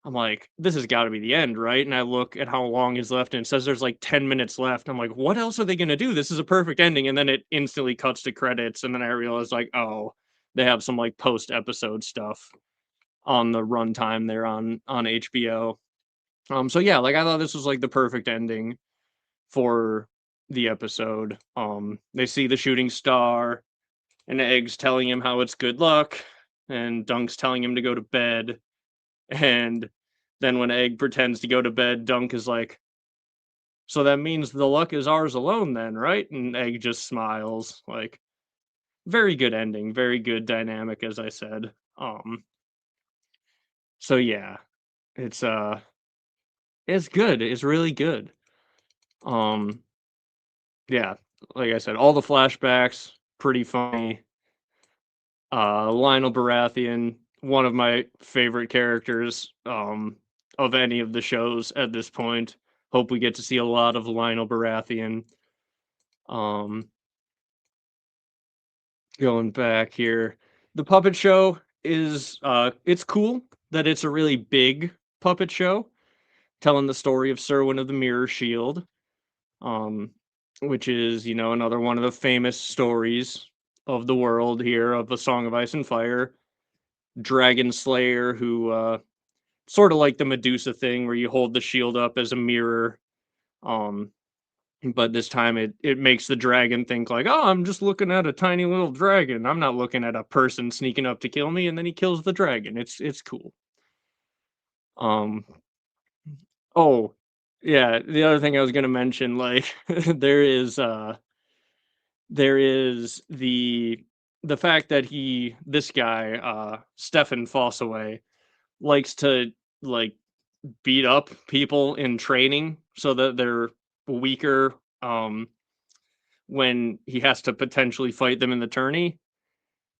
I'm like, "This has gotta be the end, right?" And I look at how long is left, and it says there's, like, 10 minutes left. I'm like, "What else are they gonna do? This is a perfect ending," and then it instantly cuts to credits, and then I realized, like, oh, they have some, like, post-episode stuff on the runtime there on HBO. So yeah, like, I thought this was, like, the perfect ending for the episode. They see the shooting star, and Egg's telling him how it's good luck, and Dunk's telling him to go to bed. And then when Egg pretends to go to bed, Dunk is like, "So that means the luck is ours alone, then, right?" And Egg just smiles. Like, very good ending, very good dynamic, as I said. So yeah, it's it's good. It's really good. Um, yeah, like I said, all the flashbacks, pretty funny. Lionel Baratheon, one of my favorite characters of any of the shows at this point. Hope we get to see a lot of Lionel Baratheon. Um, Going back here, the puppet show is it's cool that it's a really big puppet show telling the story of Serwyn of the Mirror Shield, um, which is another one of the famous stories of the world here of A Song of Ice and Fire. Dragon Slayer who sort of like the Medusa thing where you hold the shield up as a mirror. Um, but this time it makes the dragon think like, oh, I'm just looking at a tiny little dragon. I'm not looking at a person sneaking up to kill me, and then he kills the dragon. It's cool. Um, oh, yeah, the other thing I was gonna mention, like, there is, there is the fact that this guy, Stefan Fossaway, likes to, like, beat up people in training so that they're weaker, when he has to potentially fight them in the tourney.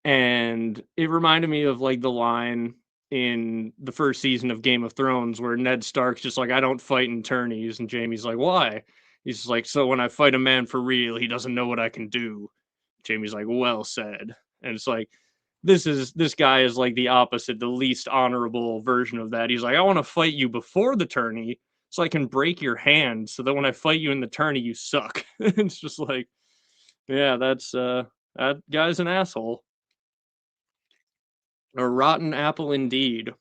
And it reminded me of like the line in the first season of Game of Thrones where Ned Stark's just like, I don't fight in tourneys. And Jamie's like, why? He's just like, so when I fight a man for real, he doesn't know what I can do. Jamie's like, well said. And it's like, this guy is like the opposite, the least honorable version of that. He's like, I want to fight you before the tourney so I can break your hand so that when I fight you in the tourney, you suck. It's just like, yeah, that guy's an asshole. A rotten apple indeed.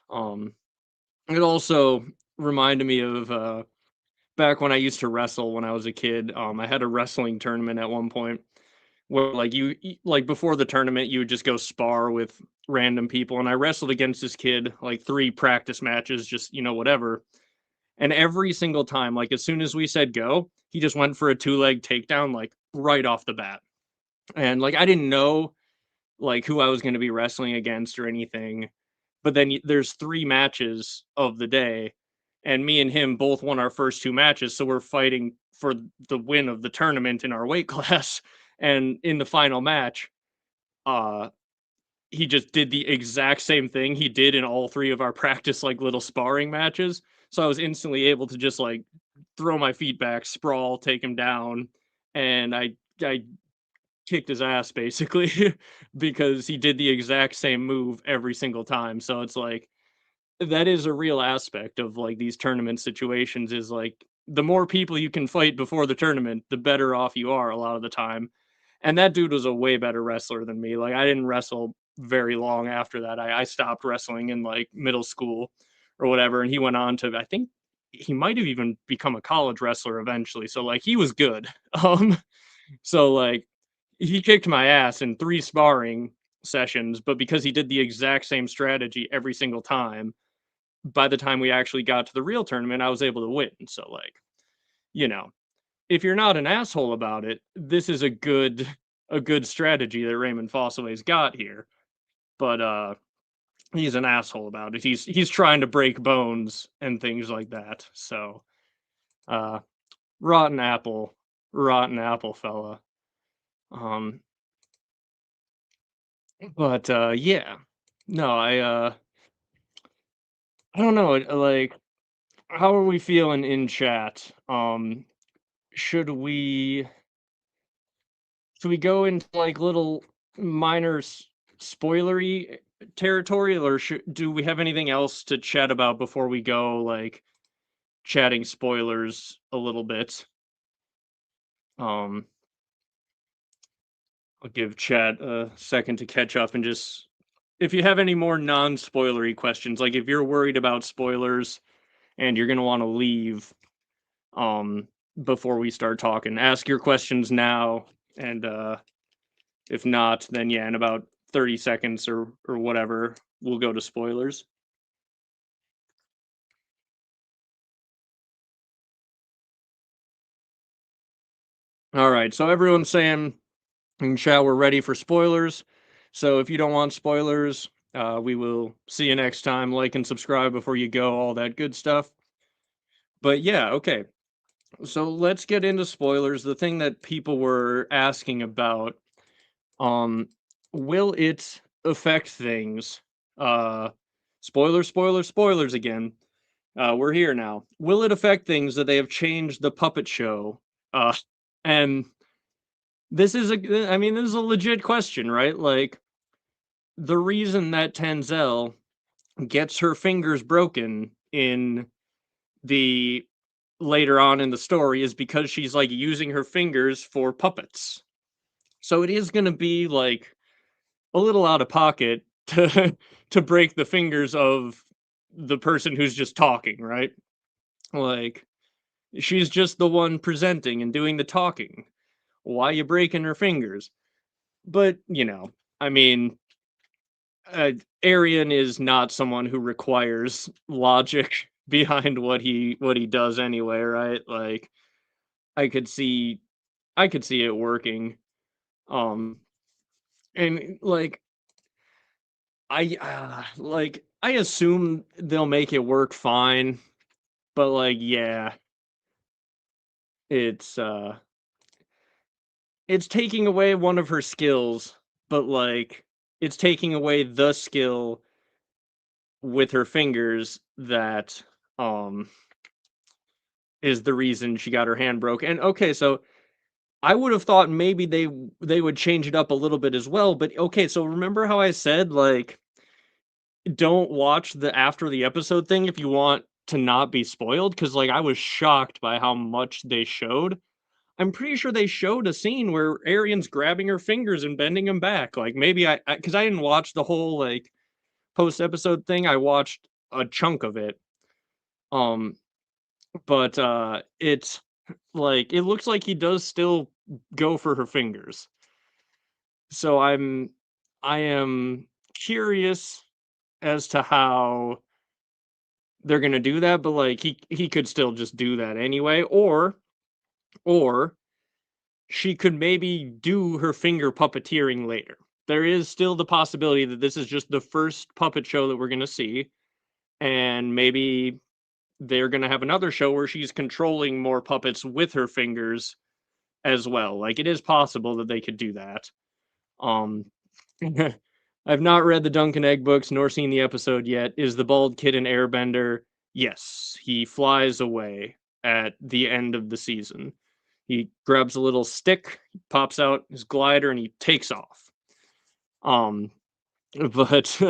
Um, it also reminded me of back when I used to wrestle when I was a kid. I had a wrestling tournament at one point where like like before the tournament you would just go spar with random people, and I wrestled against this kid like 3 practice matches, just whatever. And every single time, like as soon as we said go, he just went for a 2 leg takedown like right off the bat. And like I didn't know like who I was going to be wrestling against or anything. But then there's 3 matches of the day, and me and him both won our first 2 matches, so we're fighting for the win of the tournament in our weight class. And in the final match, uh, he just did the exact same thing he did in all 3 of our practice like little sparring matches. So I was instantly able to just like throw my feet back, sprawl, take him down, and I kicked his ass basically because he did the exact same move every single time. So it's like that is a real aspect of like these tournament situations, is like the more people you can fight before the tournament, the better off you are a lot of the time. And that dude was a way better wrestler than me. Like I didn't wrestle very long after that. I stopped wrestling in like middle school or whatever, and he went on to, I think he might have even become a college wrestler eventually. So like he was good. So like he kicked my ass in 3 sparring sessions, but because he did the exact same strategy every single time, by the time we actually got to the real tournament, I was able to win. So like, you know, if you're not an asshole about it, this is a good strategy that Raymond Fossaway's got here. But he's an asshole about it. He's trying to break bones and things like that. So uh rotten apple, rotten apple fella. Um but yeah. No, I don't know, like how are we feeling in chat? Should we should we go into like little minor spoilery territory, or do we have anything else to chat about before we go like chatting spoilers a little bit? Um, I'll give chat a second to catch up and just if you have any more non-spoilery questions, like if you're worried about spoilers and you're gonna want to leave, um, before we start talking, ask your questions now, and if not, then yeah, in about 30 seconds or whatever, we'll go to spoilers. All right, so everyone's saying in chat we're ready for spoilers. So if you don't want spoilers, we will see you next time. Like and subscribe before you go, all that good stuff. But yeah, okay. So let's get into spoilers. The thing that people were asking about, um, will it affect things? Spoilers again. We're here now. Will it affect things that they have changed the puppet show? And I mean, this is a legit question, right? Like, the reason that Tenzel gets her fingers broken in the later on in the story is because she's like using her fingers for puppets. So it is going to be like a little out of pocket to to break the fingers of the person who's just talking, right? Like she's just the one presenting and doing the talking. Why you breaking her fingers? But, I mean, uh, Arian is not someone who requires logic behind what he does anyway, right? Like I could see I could see it working. Um and I assume they'll make it work fine, but like yeah, it's it's taking away one of her skills, but like it's taking away the skill with her fingers that um is the reason she got her hand broke. And okay, so I would have thought maybe they would change it up a little bit as well, but okay, so remember how I said like don't watch the after the episode thing if you want to not be spoiled cuz like I was shocked by how much they showed. I'm pretty sure they showed a scene where Arian's grabbing her fingers and bending them back. Like maybe cuz I didn't watch the whole like post episode thing. I watched a chunk of it. Um but it's like it looks like he does still go for her fingers. So I am curious as to how they're gonna do that, but like he could still just do that anyway, or she could maybe do her finger puppeteering later. There is still the possibility that this is just the first puppet show that we're gonna see, and maybe they're gonna have another show where she's controlling more puppets with her fingers as well. Like it is possible that they could do that. Um I've not read the Duncan Egg books nor seen the episode yet. Is the bald kid an airbender? Yes, he flies away at the end of the season. He grabs a little stick, pops out his glider, and he takes off. Um, but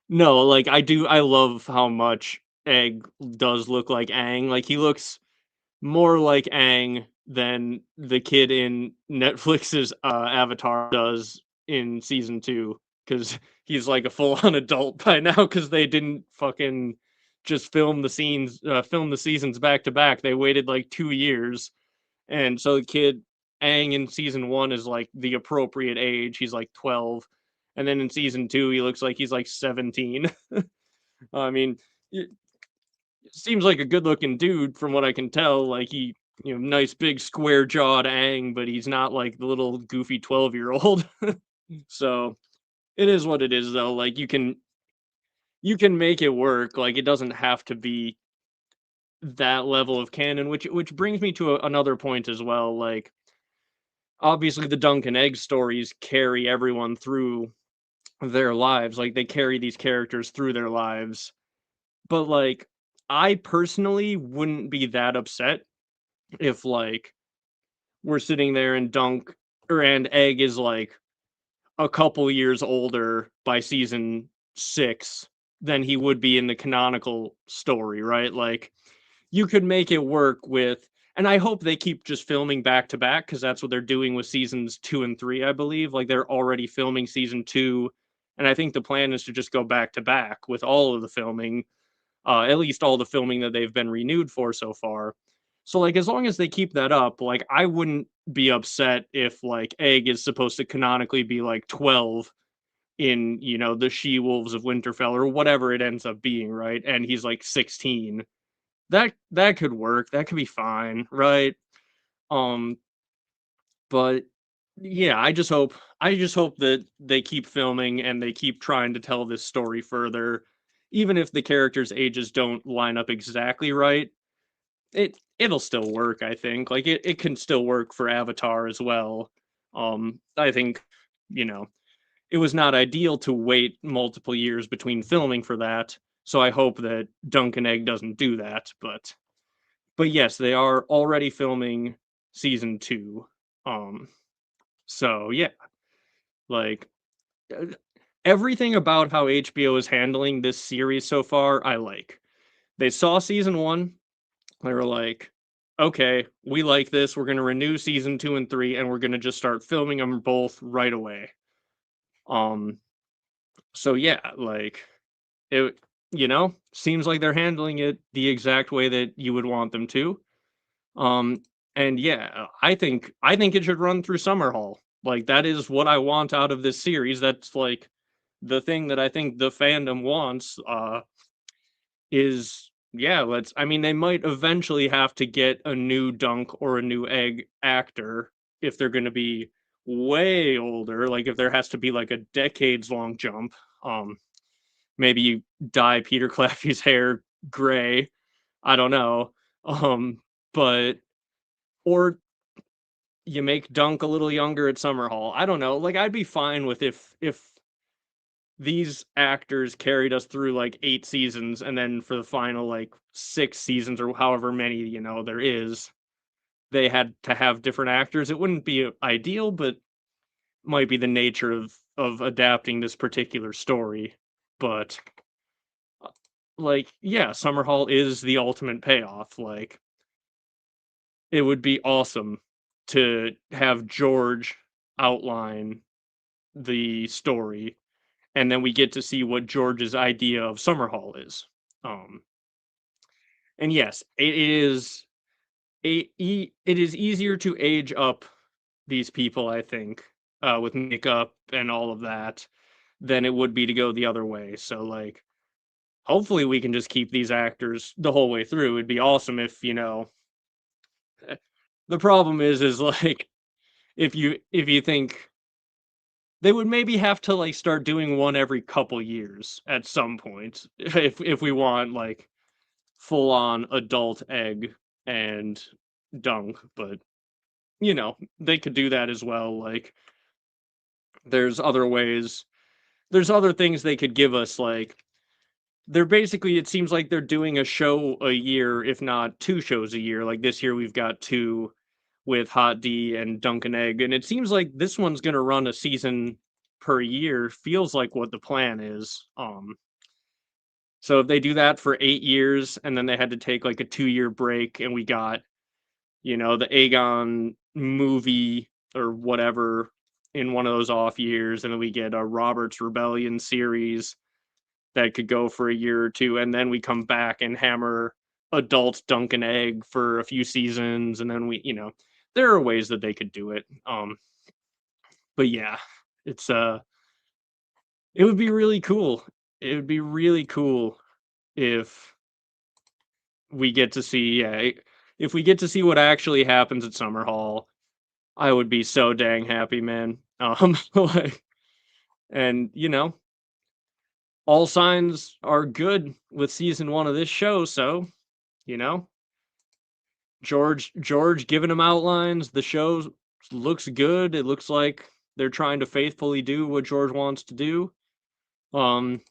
no, like I love how much Egg does look like Aang. Like he looks more like Aang than the kid in Netflix's Avatar does in season 2 cuz he's like a full-on adult by now cuz they didn't fucking just film the seasons back to back. They waited like 2 years. And so the kid Aang in season 1 is like the appropriate age. He's like 12. And then in season 2 he looks like he's like 17. I mean, seems like a good looking dude from what I can tell. Like nice big square jawed Aang, but he's not like the little goofy 12-year-old. So it is what it is though. Like you can make it work. Like it doesn't have to be that level of canon, which brings me to another point as well. Like obviously the Duncan Egg stories carry everyone through their lives. Like they carry these characters through their lives. But like I personally wouldn't be that upset if like we're sitting there and Egg is like a couple years older by season 6 than he would be in the canonical story, right? Like you could make it work with, and I hope they keep just filming back to back because that's what they're doing with seasons 2 and 3, I believe. Like they're already filming season 2, and I think the plan is to just go back to back with all of the filming, at least all the filming that they've been renewed for so far. So like as long as they keep that up, like I wouldn't be upset if like Egg is supposed to canonically be like 12 in, the She-Wolves of Winterfell or whatever it ends up being, right? And he's like 16. That could work. That could be fine, right? Um but yeah, I just hope that they keep filming and they keep trying to tell this story further even if the characters' ages don't line up exactly right. It'll still work, I think. Like it can still work for Avatar as well. I think, you know, it was not ideal to wait multiple years between filming for that. So I hope that Duncan Egg doesn't do that, but yes, they are already filming season 2. Um so yeah, like uh, everything about how HBO is handling this series so far, I like. They saw season 1. They were like, okay, we like this. We're going to renew season 2 and 3, and we're going to just start filming them both right away. Um, so yeah, like it, seems like they're handling it the exact way that you would want them to. Um, and yeah, I think it should run through Summerhall. Like that is what I want out of this series. That's like the thing that I think the fandom wants. Is yeah, I mean, they might eventually have to get a new Dunk or a new Egg actor if they're going to be way older. Like, if there has to be like a decades long jump. Um, Maybe you dye Peter Claffey's hair gray. I don't know. Um, but or you make Dunk a little younger at Summer Hall. I don't know. Like, I'd be fine with if these actors carried us through like 8 seasons, and then for the final like 6 seasons or however many, there is, they had to have different actors. It wouldn't be ideal, but might be the nature of adapting this particular story. But like, yeah, Summer Hall is the ultimate payoff. Like, it would be awesome to have George outline the story, and then we get to see what George's idea of Summer Hall is. Um, and yes, it is easier to age up these people, I think, with makeup and all of that, than it would be to go the other way. So, like, hopefully we can just keep these actors the whole way through. It'd be awesome if, the problem is like, if you think they would maybe have to like start doing one every couple years at some point if we want like full on adult Egg and Dunk, but they could do that as well. Like, there's other ways, there's other things they could give us. Like, they're basically, it seems like they're doing a show a year, if not 2 shows a year. Like, this year we've got 2 with Hot D and Dunk and Egg, and it seems like this one's gonna run a season per year, feels like what the plan is. So if they do that for 8 years, and then they had to take like a 2-year break, and we got, the Aegon movie or whatever in one of those off years, and then we get a Robert's Rebellion series that could go for a year or 2, and then we come back and hammer adult Dunk and Egg for a few seasons, and then there are ways that they could do it. But yeah, it's it would be really cool. It would be really cool if we get to see, yeah, if we get to see what actually happens at Summer Hall. I would be so dang happy, man. Like, and all signs are good with season 1 of this show, so, you know, George giving him outlines, the show looks good. It looks like they're trying to faithfully do what George wants to do. Um,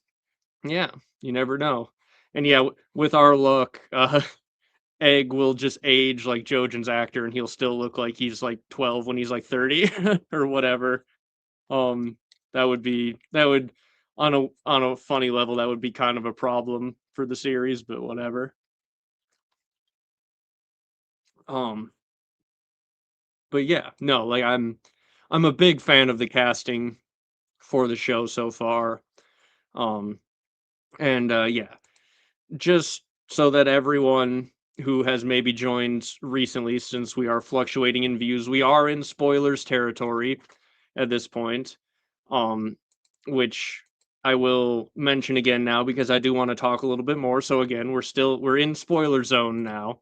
yeah, you never know. And yeah, with our luck, Egg will just age like Jojen's actor, and he'll still look like he's like 12 when he's like 30 or whatever. Um, that would on a funny level, that would be kind of a problem for the series, but whatever. Um, but yeah, no, like, I'm a big fan of the casting for the show so far. Um, and yeah, just so that everyone who has maybe joined recently, since we are fluctuating in views, we are in spoilers territory at this point. Um, which I will mention again now because I do want to talk a little bit more. So again, we're in spoiler zone now.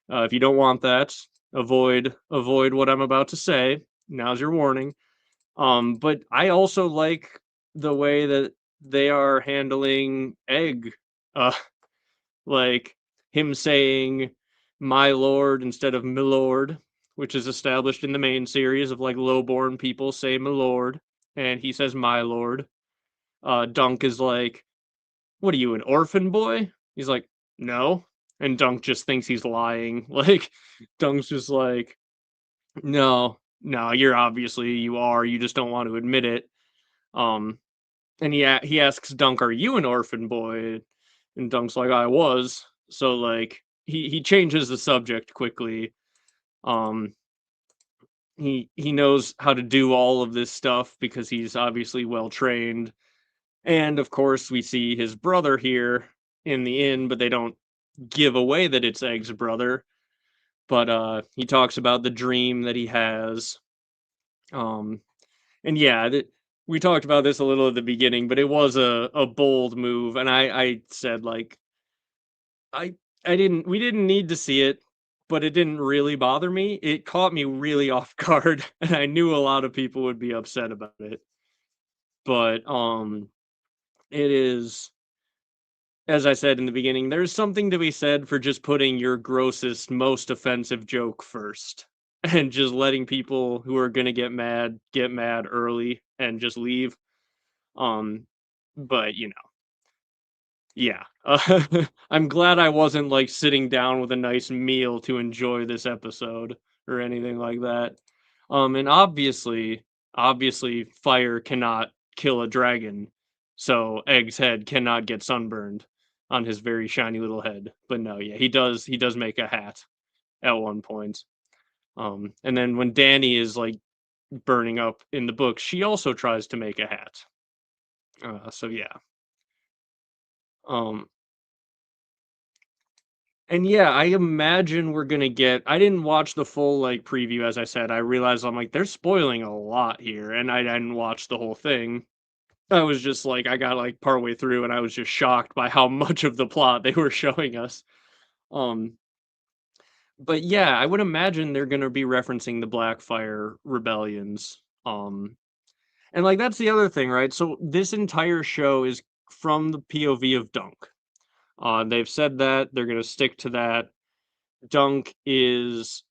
If you don't want that, avoid what I'm about to say. Now's your warning. But I also like the way that they are handling Egg. Uh, like him saying "my lord" instead of "milord," which is established in the main series of like lowborn people say "milord," and he says "my lord." Dunk is like, "What are you, an orphan boy?" He's like, "No," and Dunk just thinks he's lying. Like, Dunk's just like, "No, no, you are. You just don't want to admit it." Um, and he asks Dunk, "Are you an orphan boy?" And Dunk's like, "I was." So like he changes the subject quickly. Um, he knows how to do all of this stuff because he's obviously well trained. And of course, we see his brother here in the inn, but they don't give away that it's Egg's brother. But he talks about the dream that he has. Um, and yeah, we talked about this a little at the beginning, but it was a bold move. And I said, like, I I didn't we didn't need to see it, but it didn't really bother me. It caught me really off guard, and I knew a lot of people would be upset about it. But it is, as I said in the beginning, there's something to be said for just putting your grossest, most offensive joke first. And just letting people who are gonna get mad early and just leave. Um, but yeah. I'm glad I wasn't, like, sitting down with a nice meal to enjoy this episode or anything like that. And obviously, fire cannot kill a dragon, so Egg's head cannot get sunburned on his very shiny little head. But no, yeah, he does make a hat at one point. And then when Danny is, like, burning up in the book, she also tries to make a hat. So yeah. Um And yeah, I imagine we're gonna get I didn't watch the full, like, preview, as I said. I realized I'm like, "They're spoiling a lot here," and I didn't watch the whole thing. I was just like I got, like, partway through, and I was just shocked by how much of the plot they were showing us. Um, but yeah, I would imagine they're gonna be referencing the Blackfire rebellions. And, like, that's the other thing, right? So, this entire show is from the POV of Dunk. They've said that, they're gonna stick to that. Dunk is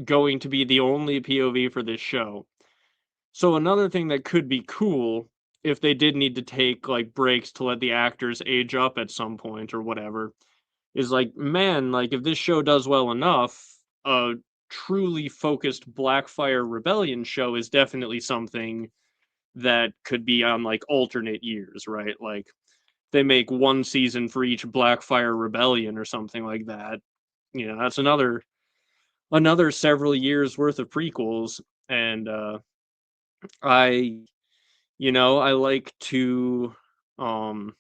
going to be the only POV for this show. So another thing that could be cool if they did need to take like breaks to let the actors age up at some point or whatever is like, man, like if this show does well enough, a truly focused Blackfire Rebellion show is definitely something that could be on like alternate years, right? Like they make one season for each Blackfire Rebellion or something like that. That's another several years worth of prequels. And I I like to um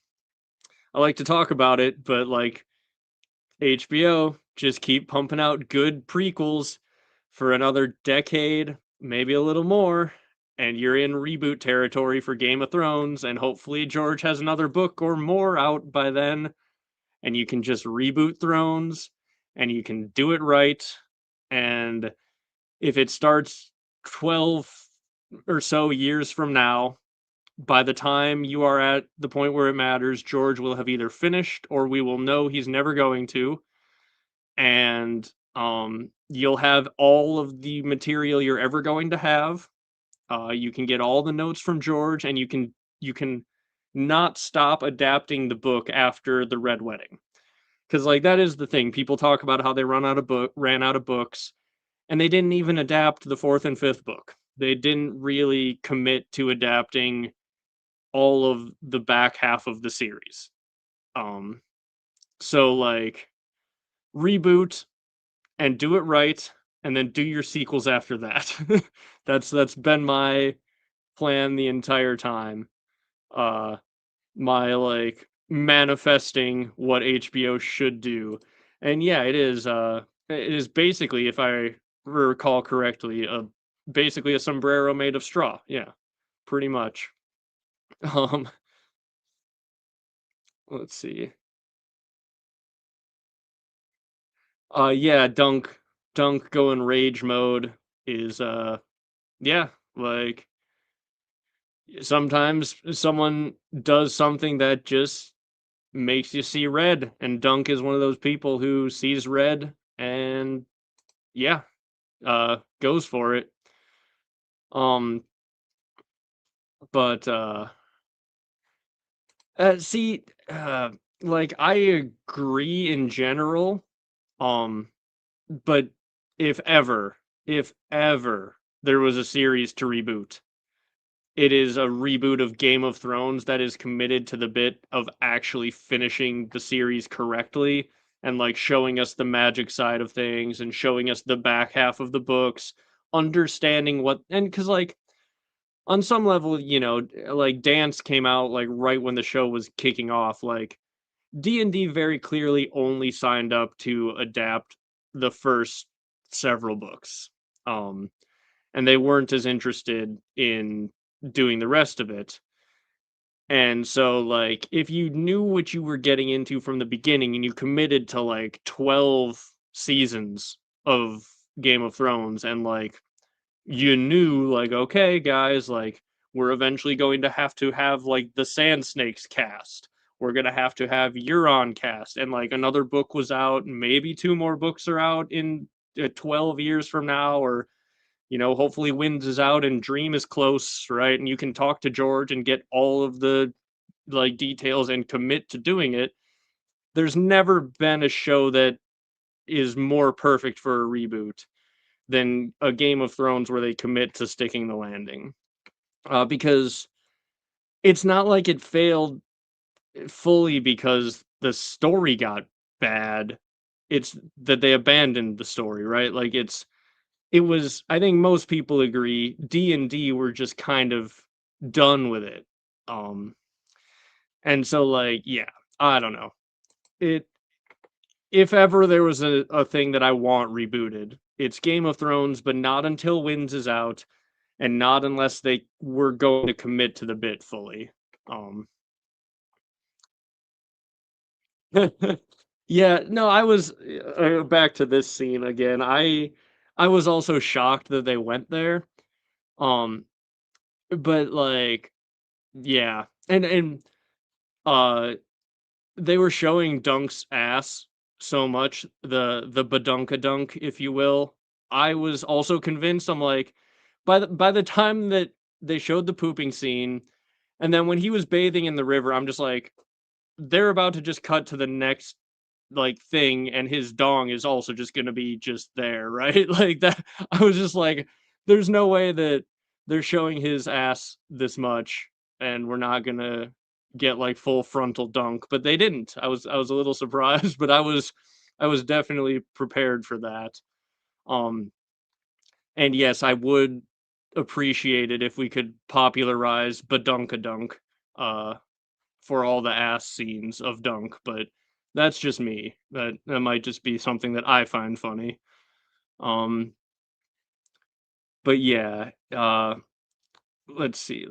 talk about it, but like HBO just keep pumping out good prequels for another decade, maybe a little more, and you're in reboot territory for Game of Thrones, and hopefully George has another book or more out by then, and you can just reboot Thrones and you can do it right. And if it starts 12 or so years from now, by the time you are at the point where it matters, George will have either finished or we will know he's never going to. And you'll have all of the material you're ever going to have. You can get all the notes from George, and you can not stop adapting the book after the Red Wedding. Because like that is the thing. People talk about how they ran out of books, and they didn't even adapt the fourth and fifth book. They didn't really commit to adapting all of the back half of the series. Um, so like reboot and do it right, and then do your sequels after that. That's been my plan the entire time. Uh, my like manifesting what HBO should do, and yeah, it is. It is basically, if I recall correctly, basically a sombrero made of straw. Yeah, pretty much. Um, let's see. Yeah, Dunk going rage mode is yeah, like sometimes someone does something that just makes you see red, and Dunk is one of those people who sees red and yeah, goes for it. Um, but see, like I agree in general. Um, but if ever, if ever there was a series to reboot, it is a reboot of Game of Thrones that is committed to the bit of actually finishing the series correctly and like showing us the magic side of things and showing us the back half of the books, understanding what and cuz like on some level, like Dance came out like right when the show was kicking off. Like D&D very clearly only signed up to adapt the first several books. Um and they weren't as interested in doing the rest of it. And so, like, if you knew what you were getting into from the beginning and you committed to like 12 seasons of Game of Thrones and like you knew like okay guys like we're eventually going to have like the Sand Snakes cast. We're going to have Euron cast and like another book was out, maybe two more books are out in 12 years from now or hopefully Winds is out and Dream is close, right? And you can talk to George and get all of the like details and commit to doing it. There's never been a show that is more perfect for a reboot than a Game of Thrones where they commit to sticking the landing. Because it's not like it failed fully because the story got bad. It's that they abandoned the story, right? Like it was I think most people agree D&D were just kind of done with it. Um and so like yeah, I don't know. It if ever there was a thing that I want rebooted, it's Game of Thrones, but not until Winds is out and not unless they were going to commit to the bit fully. Um, yeah, no, I was back to this scene again. I was also shocked that they went there. Um, but like, yeah, and uh, they were showing Dunk's ass so much, the badunkadunk, if you will. I was also convinced. I'm like, by the time that they showed the pooping scene, and then when he was bathing in the river, I'm just like, they're about to just cut to the next like thing, and his dong is also just gonna be just there, right? Like that. I was just like, there's no way that they're showing his ass this much, and we're not gonna get like full frontal dunk. But they didn't. I was a little surprised, but I was definitely prepared for that. Um, and yes, I would appreciate it if we could popularize Badunkadunk uh for all the ass scenes of Dunk, but that's just me. That might just be something that I find funny. Um but yeah, let's see.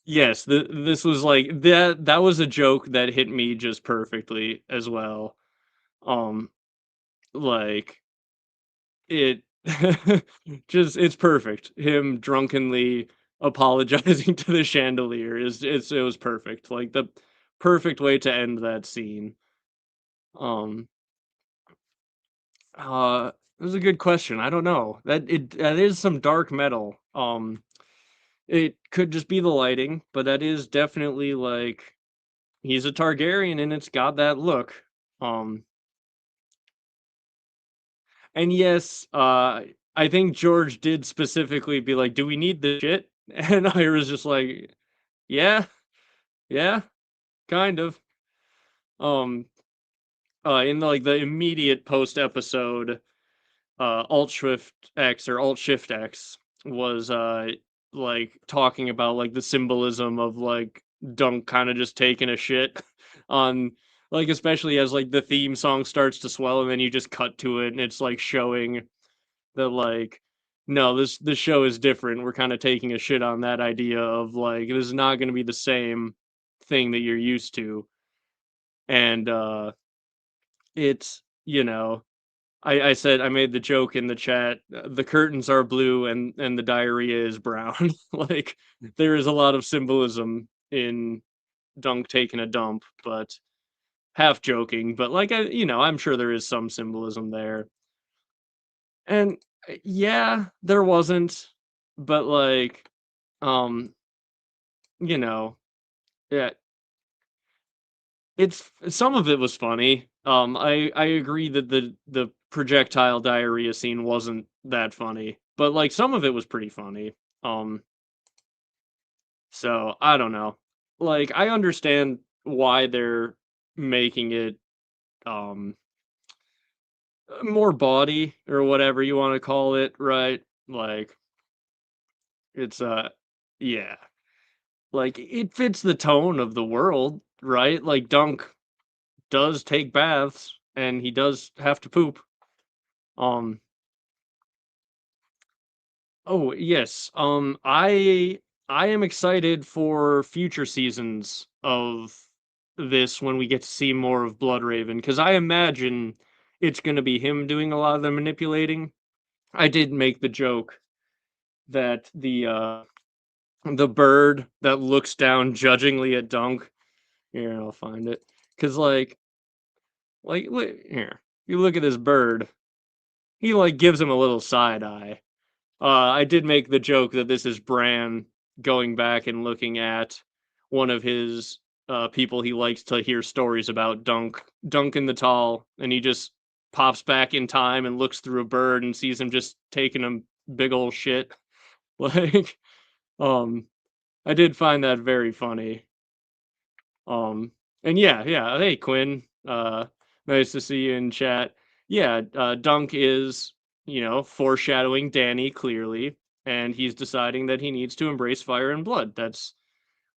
Yes, this was like that was a joke that hit me just perfectly as well. Um like it just it's perfect. Him drunkenly apologizing to the chandelier it was perfect. Like the perfect way to end that scene. Um it was a good question. I don't know. That is some dark metal. It could just be the lighting, but that is definitely like he's a Targaryen and it's got that look. Um and yes, I think George did specifically be like, "Do we need the shit?" And Ira's just like, "Yeah, yeah, kind of." Um in like the immediate post episode Alt Shift X or Alt Shift X was like talking about like the symbolism of like Dunk kind of just taking a shit on like especially as like the theme song starts to swell and then you just cut to it and it's like showing that like no this show is different. We're kind of taking a shit on that idea of like this is not going to be the same thing that you're used to and it's I said I made the joke in the chat. The curtains are blue and the diarrhea is brown. Like there is a lot of symbolism in Dunk taking a dump, but half joking. But like I'm sure there is some symbolism there. And yeah, there wasn't, but like, um, you know, yeah, it's some of it was funny. I agree that the projectile diarrhea scene wasn't that funny, but like some of it was pretty funny. Um, so I don't know. Like I understand why they're making it um more body or whatever you want to call it, right? Like it's yeah. Like it fits the tone of the world, right? Like Dunk does take baths and he does have to poop. Um, oh, yes. I I am excited for future seasons of this when we get to see more of Bloodraven, because I imagine it's going to be him doing a lot of the manipulating. I did make the joke that the bird that looks down judgingly at Dunk. Here, I'll find it. Cause here, you look at this bird. He like gives him a little side eye. I did make the joke that this is Bran going back and looking at one of his people he likes to hear stories about, Duncan the Tall, and he just pops back in time and looks through a bird and sees him just taking a big old shit. Like, um, I did find that very funny. Um, and yeah. Hey, Quinn. Nice to see you in chat. Yeah, Dunk is, foreshadowing Danny clearly, and he's deciding that he needs to embrace fire and blood.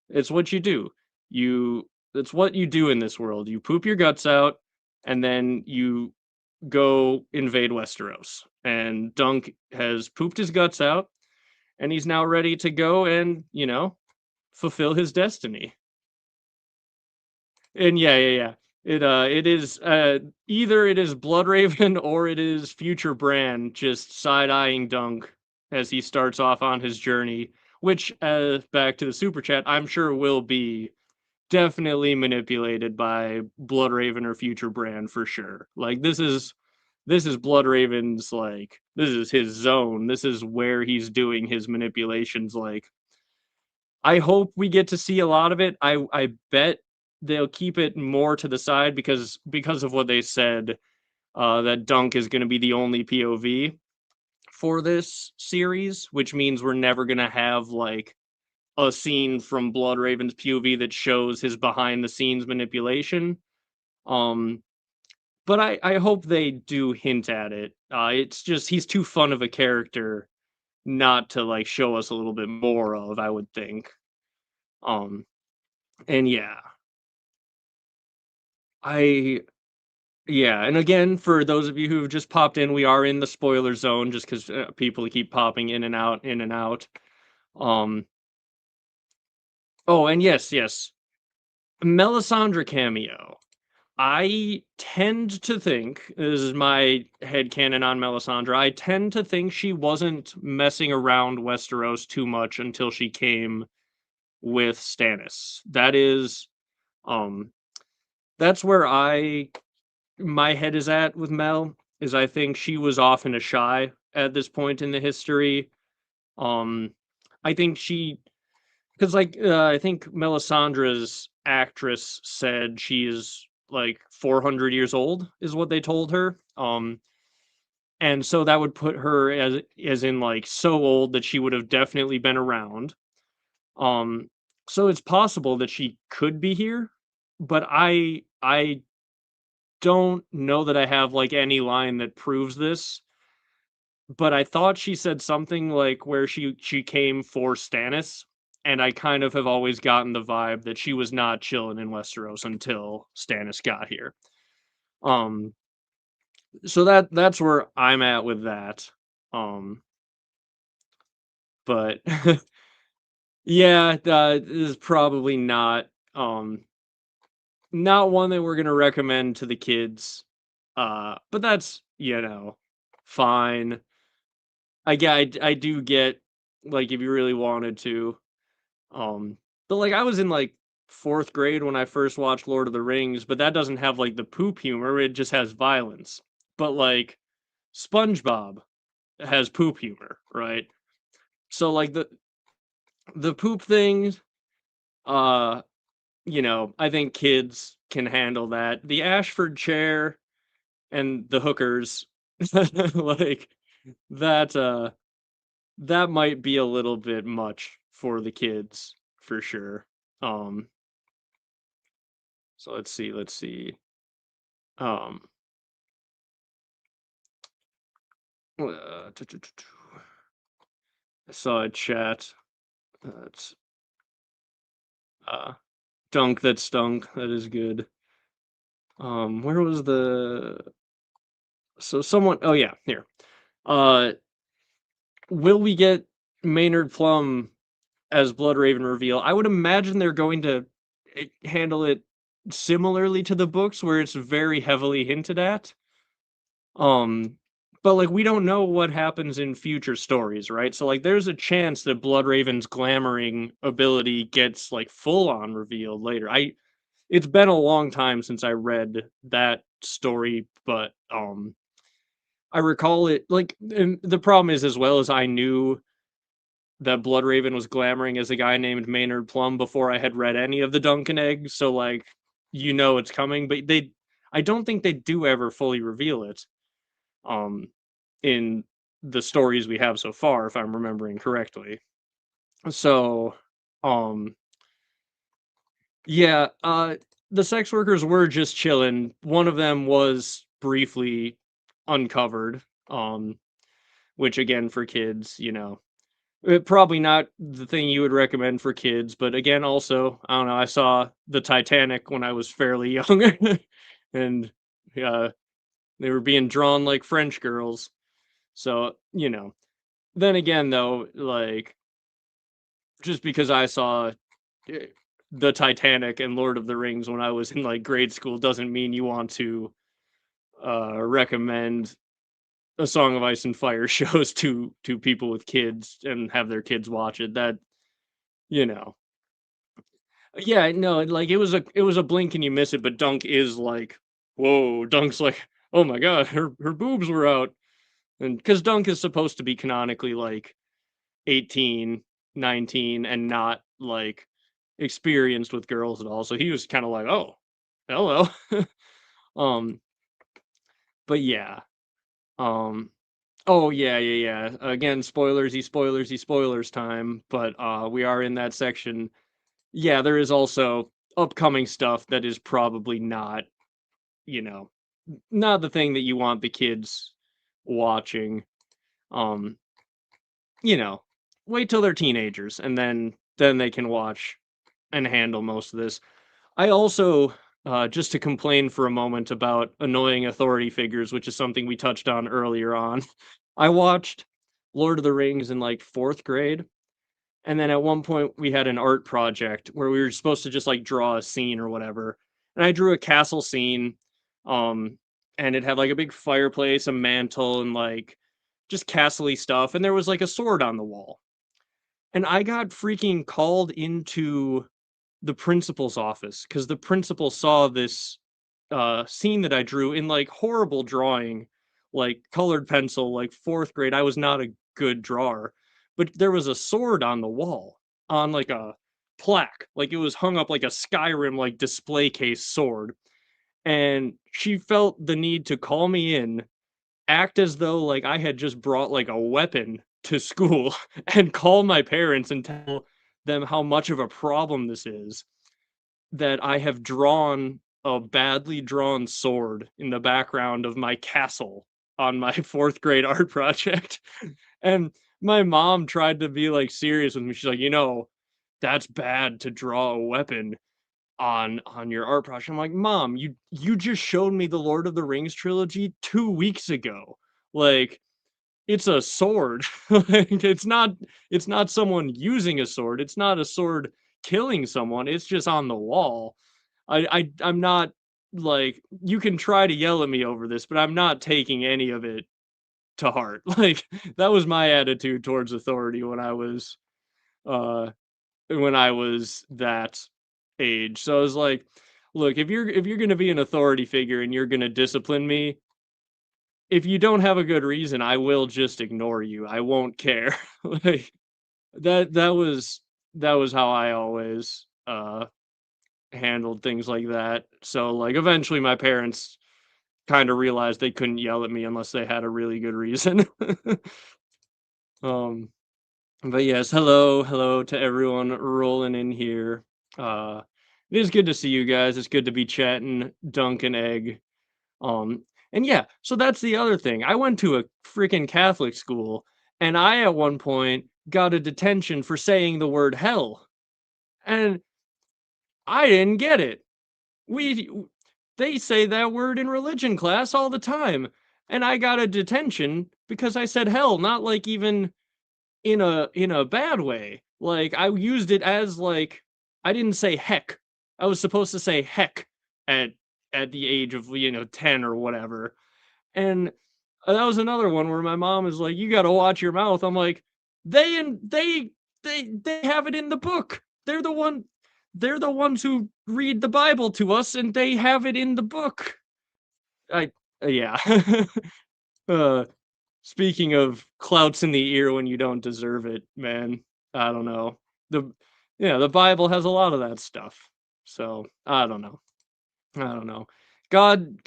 It's what you do. It's what you do in this world. You poop your guts out, and then you go invade Westeros. And Dunk has pooped his guts out, and he's now ready to go and, fulfill his destiny. And yeah. It is either it is Bloodraven or it is future Bran just side-eyeing Dunk as he starts off on his journey, which back to the super chat, I'm sure will be definitely manipulated by Bloodraven or future Bran for sure. Like this is Bloodraven's, like, this is his zone. This is where he's doing his manipulations. Like, I hope we get to see a lot of it. I bet they'll keep it more to the side because of what they said, that Dunk is going to be the only POV for this series, which means we're never going to have like a scene from Bloodraven's POV that shows his behind the scenes manipulation. Um, but I hope they do hint at it. It's just he's too fun of a character not to like show us a little bit more of, I would think. Um, and yeah. I Yeah, and again, for those of you who've just popped in, we are in the spoiler zone just because people keep popping in and out, in and out. Um. Oh, and yes, Melisandre cameo. I tend to think, this is my headcanon on Melisandre, I tend to think she wasn't messing around Westeros too much until she came with Stannis. Um, that's where my head is at with Mel, is I think she was off in a shy at this point in the history. Um, I think because I think Melisandre's actress said she is like 400 years old is what they told her. And so that would put her as in like so old that she would have definitely been around. Um, so it's possible that she could be here, but I don't know that I have like any line that proves this, but I thought she said something like where she came for Stannis, and I kind of have always gotten the vibe that she was not chilling in Westeros until Stannis got here. Um, so that's where I'm at with that. Um, but yeah, this is probably not one that we're gonna recommend to the kids. But that's, fine. I do get, like, if you really wanted to. But like I was in like fourth grade when I first watched Lord of the Rings, but that doesn't have like the poop humor, it just has violence. But like SpongeBob has poop humor, right? So like the poop thing, uh, I think kids can handle that. The Ashford chair and the hookers, like that that might be a little bit much for the kids for sure. Um, so let's see. Um, I saw a chat. It's uh, Dunk that stunk. That is good. Where was the? So someone. Oh yeah, here. Uh, will we get Maynard Plum as Bloodraven reveal. I would imagine they're going to handle it similarly to the books, where it's very heavily hinted at. Um, but like we don't know what happens in future stories, right? So like there's a chance that Bloodraven's glamoring ability gets like full on revealed later. It's been a long time since I read that story, but I recall it like, and the problem is as well as I knew that Bloodraven was glamoring as a guy named Maynard Plum before I had read any of the Duncan eggs, so like it's coming, but I don't think they do ever fully reveal it. Um in the stories we have so far, if I'm remembering correctly. So um yeah, the sex workers were just chilling. One of them was briefly uncovered, um, which again for kids, probably not the thing you would recommend for kids, but again, also, I don't know, I saw the Titanic when I was fairly young, and uh, they were being drawn like French girls. So, then again, though, like, just because I saw eh, the Titanic and Lord of the Rings when I was in like grade school doesn't mean you want to recommend a Song of Ice and Fire shows to people with kids and have their kids watch it. That you know, yeah, no, like it was a blink and you miss it. But Dunk is like, whoa, Dunk's like, oh my god, her boobs were out, and because Dunk is supposed to be canonically like 18, 19, and not like experienced with girls at all. So he was kind of like, oh, hello. um, but yeah. Um, oh yeah, yeah, yeah. Again, spoilers time. But we are in that section. Yeah, there is also upcoming stuff that is probably not, you know, not the thing that you want the kids watching. Um, you know, wait till they're teenagers and then they can watch and handle most of this. I also, just to complain for a moment about annoying authority figures, which is something we touched on earlier on. I watched Lord of the Rings in like fourth grade, and then at one point we had an art project where we were supposed to just like draw a scene or whatever. And I drew a castle scene, um, and it had like a big fireplace, a mantle, and like just castle-y stuff. And there was like a sword on the wall. And I got freaking called into the principal's office because the principal saw this scene that I drew in like horrible drawing, like colored pencil, like fourth grade. I was not a good drawer, but there was a sword on the wall on like a plaque, like it was hung up like a Skyrim like display case sword. And she felt the need to call me in, act as though like I had just brought like a weapon to school and call my parents and tell them how much of a problem this is, that I have drawn a badly drawn sword in the background of my castle on my fourth grade art project. And my mom tried to be like serious with me. She's like, that's bad to draw a weapon on your art project. I'm like, Mom, you just showed me the Lord of the Rings trilogy 2 weeks ago. Like, it's a sword. Like, it's not someone using a sword. It's not a sword killing someone. It's just on the wall. I'm not like, you can try to yell at me over this, but I'm not taking any of it to heart. Like that was my attitude towards authority uh when I was that age. So I was like, look, if you're gonna be an authority figure and you're gonna discipline me, if you don't have a good reason, I will just ignore you. I won't care. Like that was how I always handled things like that. So like eventually my parents kind of realized they couldn't yell at me unless they had a really good reason. um but yes, hello to everyone rolling in here. Uh it is good to see you guys. It's good to be chatting Dunk and Egg. And yeah, so that's the other thing. I went to a freaking Catholic school and I at one point got a detention for saying the word hell. And I didn't get it. We they say that word in religion class all the time. And I got a detention because I said hell, not like even in a bad way. Like, I used it as, like, I didn't say heck. I was supposed to say heck at the age of, 10 or whatever. And that was another one where my mom is like, "You gotta watch your mouth." I'm like, "They and they have it in the book. They're the ones who read the Bible to us, and they have it in the book." I yeah. Uh, Speaking of clouts in the ear when you don't deserve it, man, I don't know. The the Bible has a lot of that stuff. So, I don't know. I don't know. God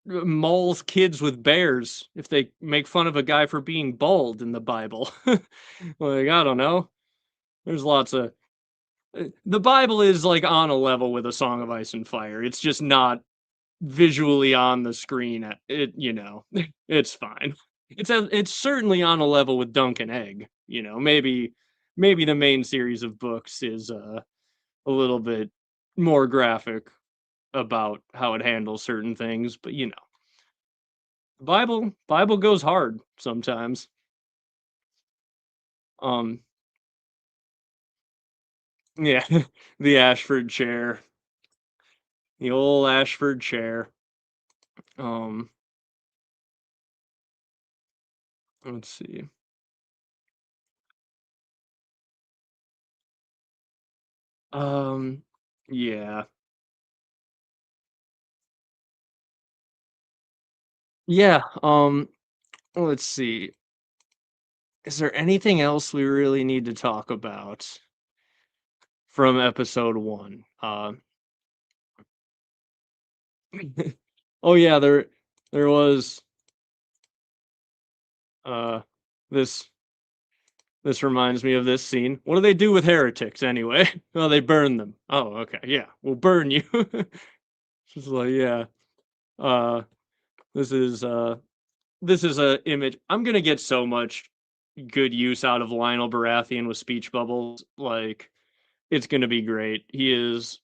mauls kids with bears if they make fun of a guy for being bald in the Bible. Like, I don't know. There's lots of the Bible is like on a level with A Song of Ice and Fire. It's just not visually on the screen. It's fine. It's certainly on a level with Dunk and Egg. Maybe the main series of books is a little bit more graphic about how it handles certain things, but Bible goes hard sometimes. Um, yeah, the Ashford chair, the old Ashford chair. Um, let's see. Um, yeah, yeah. Let's see. Is there anything else we really need to talk about from episode one? Oh yeah, there was uh this this reminds me of this scene. What do they do with heretics anyway? Well, they burn them. Oh, okay. Yeah, we'll burn you. Just like, yeah. Uh this is uh this is a image. I'm gonna get so much good use out of Lionel Baratheon with speech bubbles. Like, it's gonna be great. He is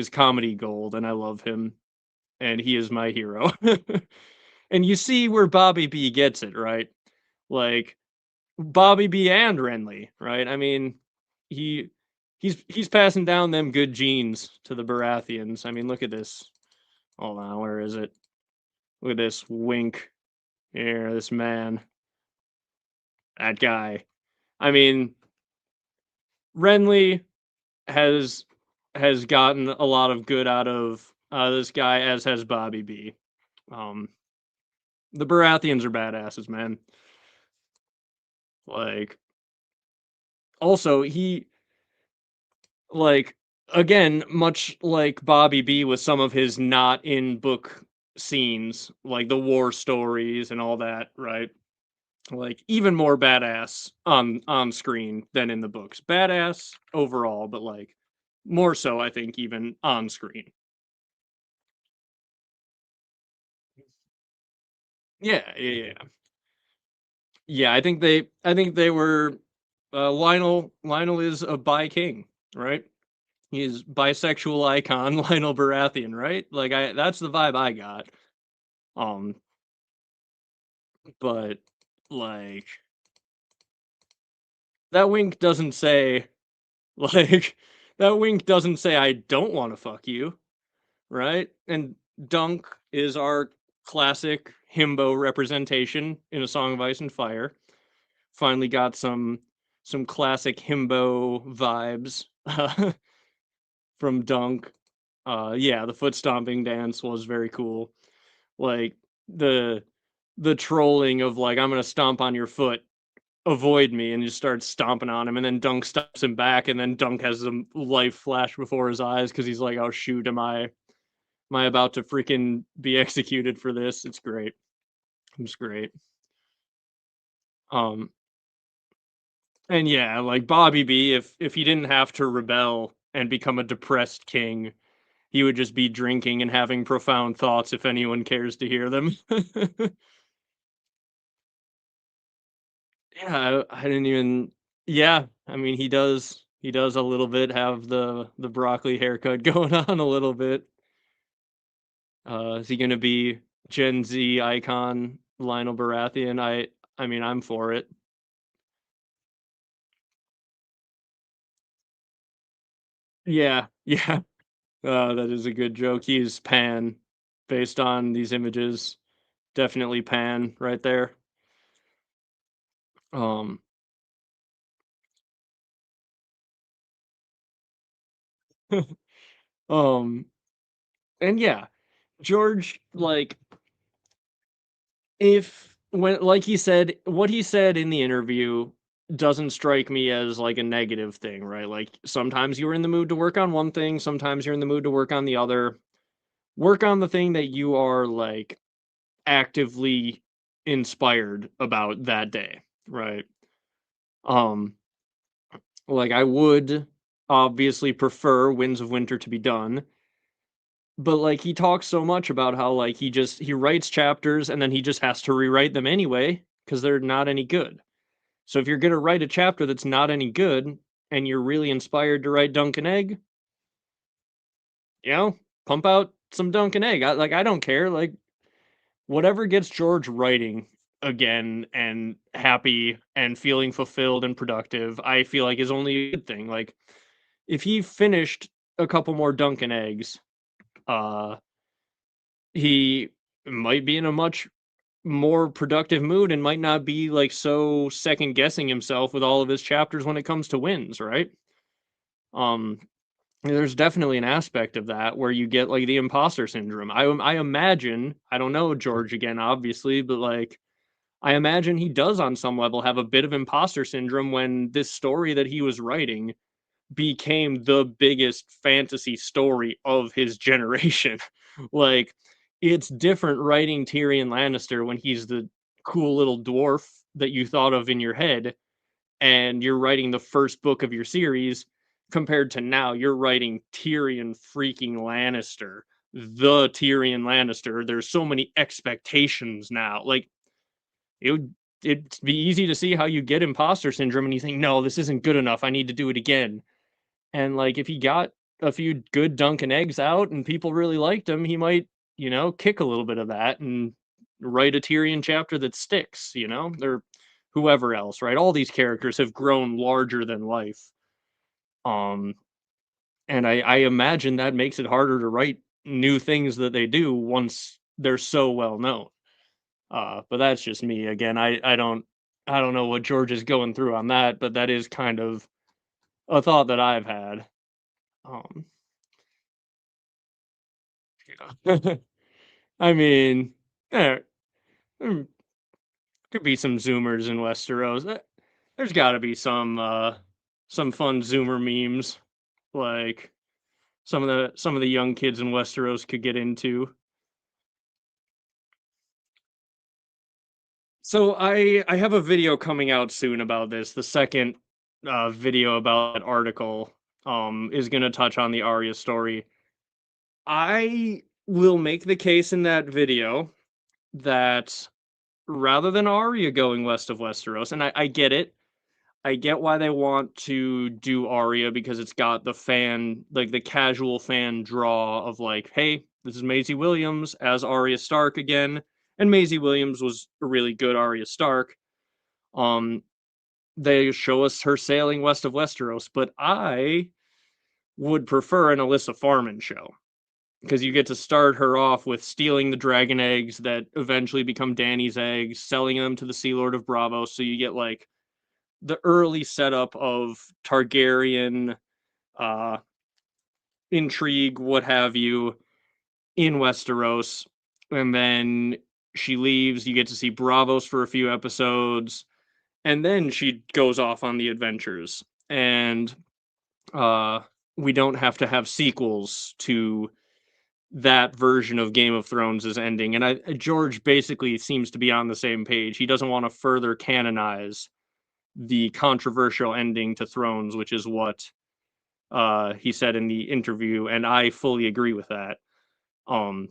comedy gold, and I love him, and he is my hero. And you see where Bobby B gets it, right? Like, Bobby B and Renly, right? I mean, he he's passing down them good genes to the Baratheons. I mean, look at this. Hold on, where is it? Look at this wink here, this man, that guy. I mean, Renly has gotten a lot of good out of this guy, as has Bobby B. Um, the Baratheons are badasses, man. Like, also like, again, much like Bobby B with some of his not in book scenes, like the war stories and all that, right? Like, even more badass on screen than in the books. Badass overall, but like more so, I think, even on screen. Yeah, yeah, yeah. Yeah, I think they were Lionel is a bi king, right? He's bisexual icon Lionel Baratheon, right? Like, I that's the vibe I got. Um, but like, that wink doesn't say like that wink doesn't say I don't want to fuck you, right? And Dunk is our classic himbo representation in A Song of Ice and Fire. Finally got some classic himbo vibes from Dunk. Yeah, the foot stomping dance was very cool. Like, the the trolling of, like, I'm gonna stomp on your foot, avoid me, and just starts stomping on him, and then Dunk stomps him back, and then Dunk has some life flash before his eyes because he's like, "Oh shoot, am I about to freaking be executed for this?" It's great. It's great. Um, and yeah, like Bobby B, if he didn't have to rebel and become a depressed king, he would just be drinking and having profound thoughts if anyone cares to hear them. Yeah, I didn't even. Yeah, I mean, he does a little bit have the broccoli haircut going on a little bit. Is he gonna be Gen Z icon Lionel Baratheon? I mean, I'm for it. Yeah, yeah. That is a good joke. He's Pan based on these images. Definitely Pan right there. Um, um, and yeah, George, like, if when like he said, what he said in the interview doesn't strike me as like a negative thing, right? Like sometimes you're in the mood to work on one thing, sometimes you're in the mood to work on the other. Work on the thing that you are like actively inspired about that day, right? Um, like I would obviously prefer Winds of Winter to be done, but like he talks so much about how like he writes chapters and then he just has to rewrite them anyway because they're not any good. So if you're gonna write a chapter that's not any good and you're really inspired to write Dunk and Egg, you know, pump out some Dunk and Egg. I don't care. Like whatever gets George writing again and happy and feeling fulfilled and productive, I feel like is only a good thing. Like if he finished a couple more Dunkin' eggs, uh, he might be in a much more productive mood and might not be like so second guessing himself with all of his chapters when it comes to wins, right? Um, there's definitely an aspect of that where you get like the imposter syndrome. I imagine, I don't know George again, obviously, but like I imagine he does on some level have a bit of imposter syndrome when this story that he was writing became the biggest fantasy story of his generation. Like, it's different writing Tyrion Lannister when he's the cool little dwarf that you thought of in your head, and you're writing the first book of your series, compared to now you're writing Tyrion freaking Lannister, the Tyrion Lannister. There's so many expectations now. Like, it'd be easy to see how you get imposter syndrome and you think, no, this isn't good enough. I need to do it again. And, like, if he got a few good Dunkin' eggs out and people really liked him, he might, kick a little bit of that and write a Tyrion chapter that sticks, or whoever else, right? All these characters have grown larger than life. Um, and I imagine that makes it harder to write new things that they do once they're so well known. But that's just me. Again, I don't know what George is going through on that, but that is kind of a thought that I've had. Um, yeah. I mean, there there could be some Zoomers in Westeros. There's got to be some fun Zoomer memes like some of the young kids in Westeros could get into. So I have a video coming out soon about this. The second video about that article is going to touch on the Arya story. I will make the case in that video that rather than Arya going west of Westeros, and I get it. I get why they want to do Arya because it's got the fan, like the casual fan draw of like, hey, this is Maisie Williams as Arya Stark again, and Maisie Williams was a really good Arya Stark. Um, they show us her sailing west of Westeros, but I would prefer an Alyssa Farman show because you get to start her off with stealing the dragon eggs that eventually become Dany's eggs, selling them to the Sea Lord of Bravo. So you get like the early setup of Targaryen uh, intrigue, what have you, in Westeros, and then she leaves. You get to see Bravos for a few episodes, and then she goes off on the adventures. And uh, we don't have to have sequels to that version of Game of Thrones is ending. And George basically seems to be on the same page. He doesn't want to further canonize the controversial ending to Thrones, which is what he said in the interview, and I fully agree with that. Um,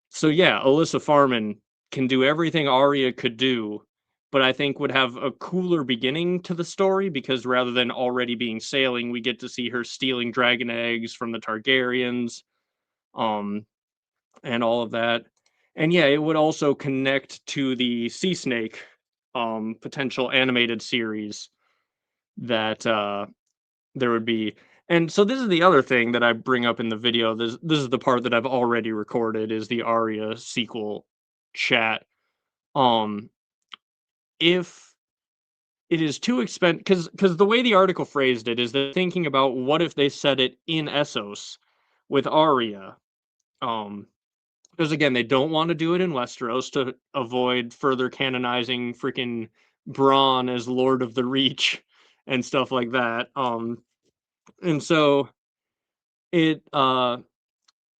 so yeah, Alyssa Farman can do everything Arya could do, but I think would have a cooler beginning to the story because rather than already being sailing, we get to see her stealing dragon eggs from the Targaryens, um, and all of that. And yeah, it would also connect to the Sea Snake potential animated series that there would be. And so this is the other thing that I bring up in the video. This is the part that I've already recorded is the Arya sequel chat. Um, if it is too expensive, because the way the article phrased it is they're thinking about what if they set it in Essos with Arya. Um, because again, they don't want to do it in Westeros to avoid further canonizing freaking Bronn as Lord of the Reach and stuff like that. And so it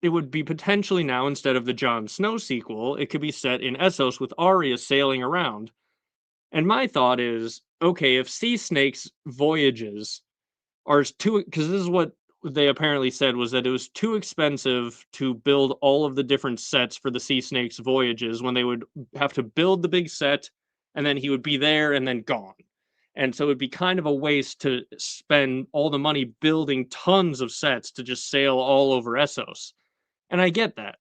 it would be potentially now instead of the Jon Snow sequel, it could be set in Essos with Arya sailing around. And my thought is, okay, if sea snakes voyages are too, because this is what they apparently said was that it was too expensive to build all of the different sets for the sea snakes voyages when they would have to build the big set and then he would be there and then gone. And so it'd be kind of a waste to spend all the money building tons of sets to just sail all over Essos. And I get that.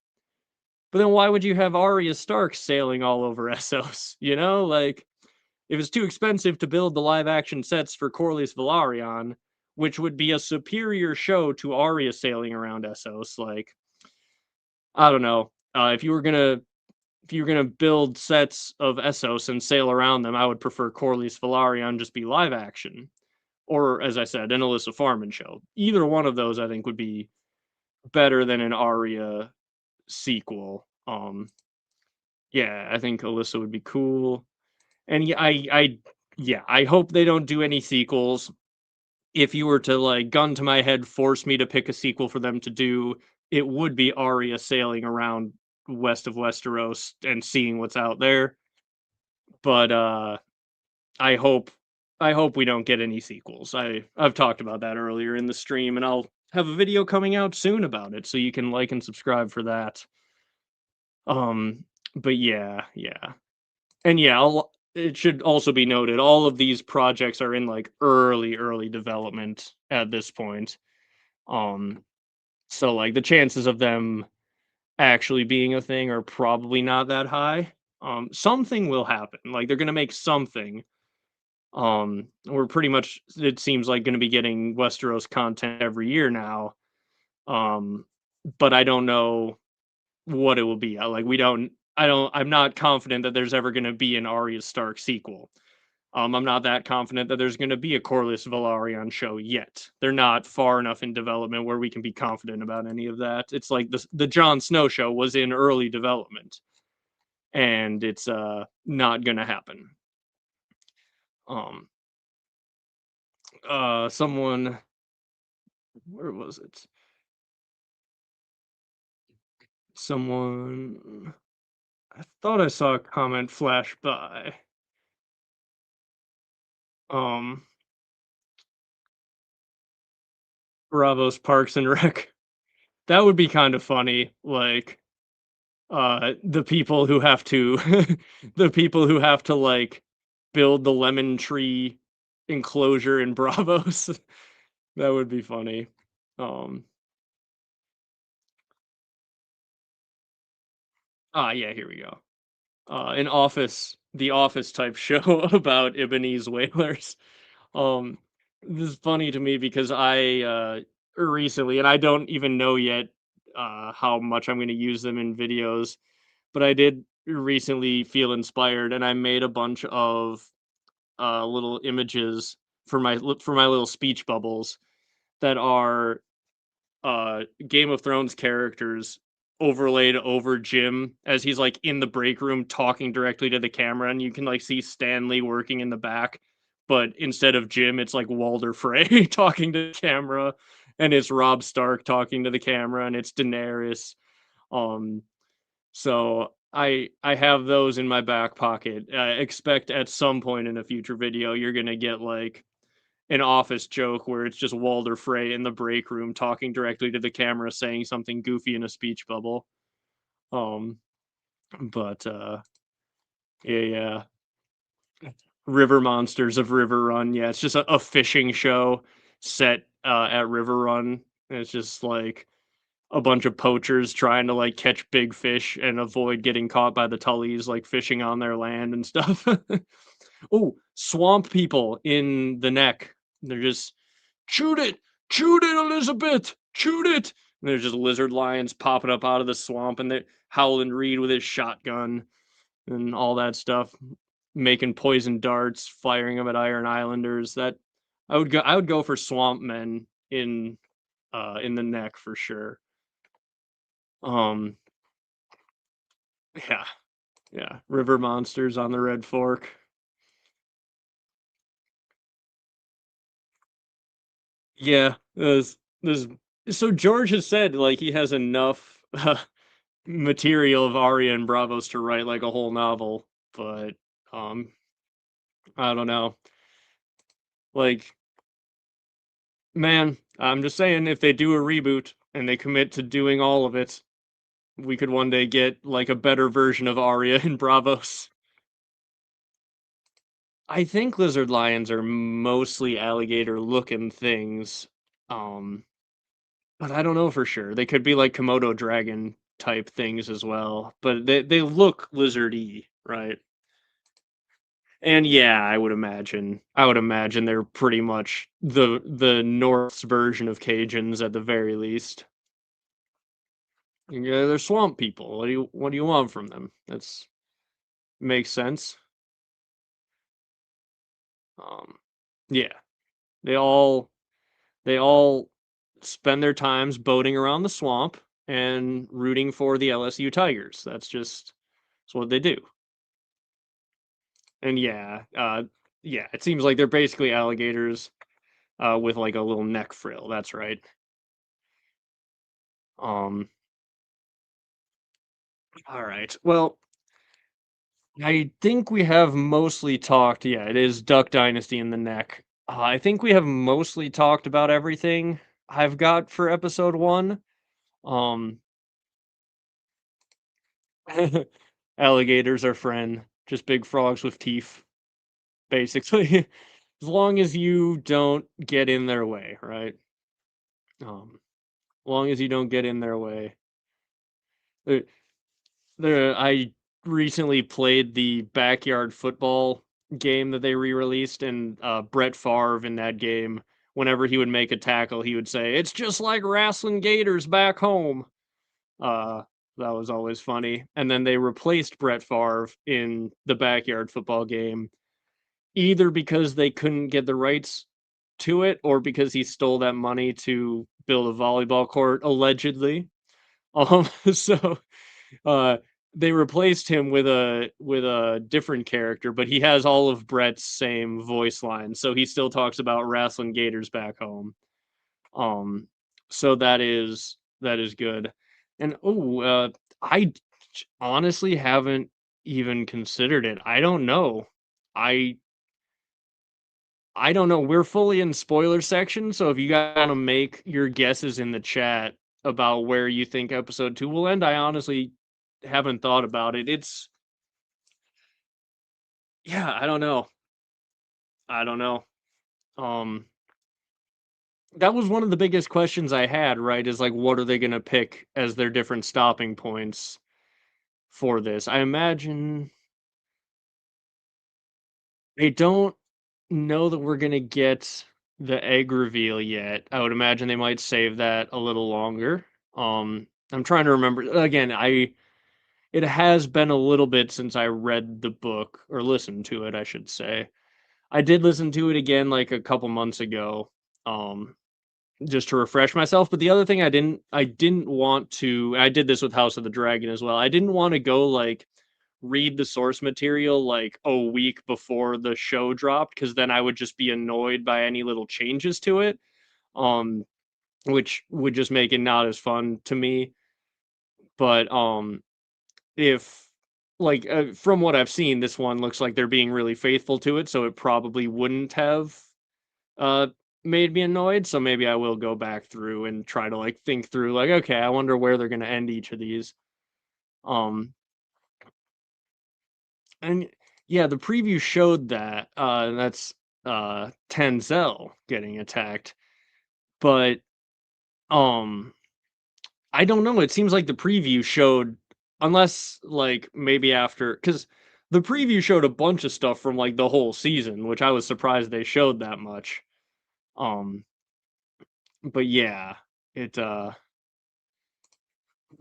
But then why would you have Arya Stark sailing all over Essos? You know, like if it's too expensive to build the live action sets for Corlys Velaryon, which would be a superior show to Arya sailing around Essos, like I don't know. If you were gonna build sets of Essos and sail around them, I would prefer Corlys Velaryon just be live action. Or as I said, an Alyssa Farman show. Either one of those I think would be better than an Arya sequel. Yeah, I think Alyssa would be cool. And yeah, yeah, I hope they don't do any sequels. If you were to like gun to my head, force me to pick a sequel for them to do, it would be Arya sailing around west of Westeros and seeing what's out there. But I hope I hope we don't get any sequels. I've talked about that earlier in the stream, and I'll have a video coming out soon about it, so you can like and subscribe for that. Um, but yeah. And yeah, it should also be noted all of these projects are in like early development at this point. Um, so like the chances of them actually being a thing are probably not that high. Something will happen. Like they're gonna make something. We're pretty much it seems like gonna be getting Westeros content every year now. Um, but I don't know what it will be. Like we don't I'm not confident that there's ever gonna be an Arya Stark sequel. I'm not that confident that there's going to be a Corlys Velaryon show yet. They're not far enough in development where we can be confident about any of that. It's like the Jon Snow show was in early development, and it's not going to happen. Um, someone, where was it? Someone, I thought I saw a comment flash by. Um, Bravos Parks and Rec. That would be kind of funny. Like the people who have to the people who have to like build the lemon tree enclosure in Bravos. That would be funny. um yeah, here we go. An office the office type show about Ibonese whalers. um this is funny to me because I recently, and I don't even know yet how much I'm going to use them in videos, but I did recently feel inspired and I made a bunch of little images for my little speech bubbles that are Game of Thrones characters overlaid over Jim as he's like in the break room talking directly to the camera, and you can like see Stanley working in the back, but instead of Jim, it's like Walder Frey talking to the camera, and it's Robb Stark talking to the camera, and it's Daenerys. Um, so I have those in my back pocket. Expect at some point in a future video you're gonna get like an office joke where it's just Walder Frey in the break room talking directly to the camera, saying something goofy in a speech bubble. Um, but yeah. River Monsters of River Run. Yeah, it's just a fishing show set at River Run. And it's just like a bunch of poachers trying to like catch big fish and avoid getting caught by the Tullys, like fishing on their land and stuff. Oh, swamp people in the neck. They're just shoot it, Shoot it, Elizabeth! Shoot it! And there's just lizard lions popping up out of the swamp, and they're Howland Reed with his shotgun and all that stuff, making poison darts, firing them at Iron Islanders. That I would go for swamp men in the neck for sure. Um yeah, yeah. River monsters on the Red Fork. Yeah, there's so George has said like he has enough material of Arya and Bravos to write like a whole novel, but um I don't know. Like, man, I'm just saying if they do a reboot and they commit to doing all of it, we could one day get like a better version of Arya and Bravos. I think lizard lions are mostly alligator looking things. Um but I don't know for sure. They could be like Komodo dragon type things as well, but they look lizardy, right? And yeah, I would imagine they're pretty much the North's version of Cajuns at the very least. Yeah, they're swamp people. What do you want from them? That's makes sense. Um, yeah, they all they all spend their times boating around the swamp and rooting for the LSU Tigers. That's what they do. And yeah, it seems like they're basically alligators with like a little neck frill. That's right. Um, all right. Well, I think we have mostly talked. Yeah, it is Duck Dynasty in the neck. I think we have mostly talked about everything I've got for episode one. Um, alligators are friend, just big frogs with teeth, basically. As long as you don't get in their way, right? As long as you don't get in their way. There, I recently played the backyard football game that they re-released, and Brett Favre in that game, whenever he would make a tackle, he would say, "It's just like wrestling gators back home." Uh, that was always funny. And then they replaced Brett Favre in the backyard football game, either because they couldn't get the rights to it, or because he stole that money to build a volleyball court, allegedly. So uh, they replaced him with a different character, but he has all of Brett's same voice lines, so he still talks about wrestling gators back home. Um, so that is good. And I honestly haven't even considered it. I don't know. I I don't know. We're fully in spoiler section, so if you guys want to make your guesses in the chat about where you think episode 2 will end, I honestly haven't thought about it. It's yeah, I don't know. I don't know. Um that was one of the biggest questions I had, right? Is like what are they going to pick as their different stopping points for this? I imagine they don't know that we're going to get the egg reveal yet. I would imagine they might save that a little longer. I'm trying to remember again, I it has been a little bit since I read the book or listened to it, I should say. I did listen to it again like a couple months ago. Um just to refresh myself. But the other thing I didn't want to, I did this with House of the Dragon as well. I didn't want to go like read the source material like a week before the show dropped because then I would just be annoyed by any little changes to it. Um, which would just make it not as fun to me. But if like from what I've seen, this one looks like they're being really faithful to it, so it probably wouldn't have uh made me annoyed. So maybe I will go back through and try to like think through like, okay, I wonder where they're gonna end each of these. Um and yeah, the preview showed that that's Tenzel getting attacked. But um I don't know. It seems like the preview showed unless like maybe after because the preview showed a bunch of stuff from like the whole season, which I was surprised they showed that much. Um but yeah, it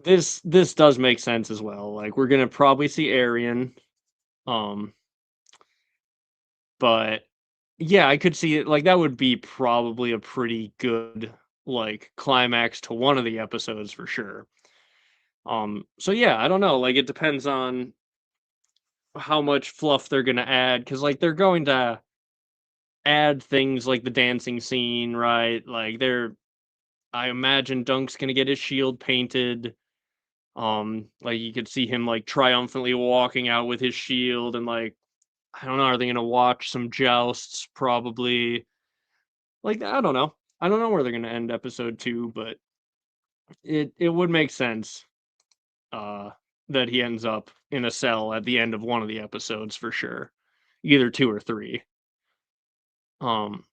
this does make sense as well. Like we're gonna probably see Arian, um, but yeah, I could see it. Like that would be probably a pretty good like climax to one of the episodes for sure. So yeah, I don't know. Like it depends on how much fluff they're gonna add, because like they're going to add things like the dancing scene, right? Like they're I imagine Dunk's gonna get his shield painted. Like you could see him like triumphantly walking out with his shield and like I don't know, are they gonna watch some jousts? Probably. Like I don't know. I don't know where they're gonna end episode two, but it would make sense uh that he ends up in a cell at the end of one of the episodes for sure. Either two or three. Um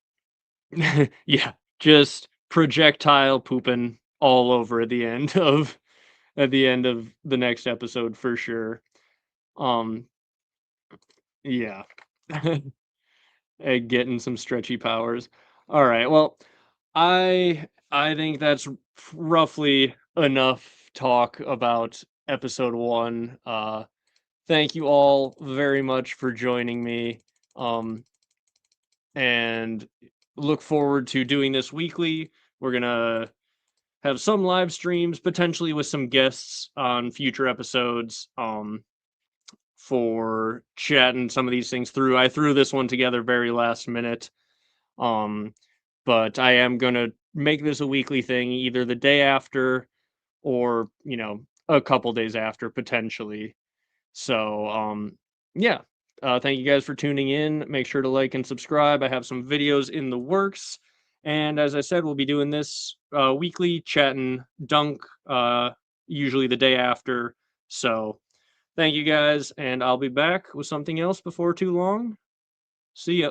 yeah, just projectile pooping all over at the end of the next episode for sure. Um yeah. And getting some stretchy powers. All right. Well, I think that's roughly enough talk about episode 1. Thank you all very much for joining me. Um and look forward to doing this weekly. We're going to have some live streams potentially with some guests on future episodes. For chatting some of these things through. I threw this one together very last minute. Um, but I am gonna make this a weekly thing, either the day after or, a couple days after potentially. So, yeah. Thank you guys for tuning in. Make sure to like and subscribe. I have some videos in the works. And as I said, we'll be doing this weekly, chatting Dunk, usually the day after. So, thank you guys, and I'll be back with something else before too long. See ya.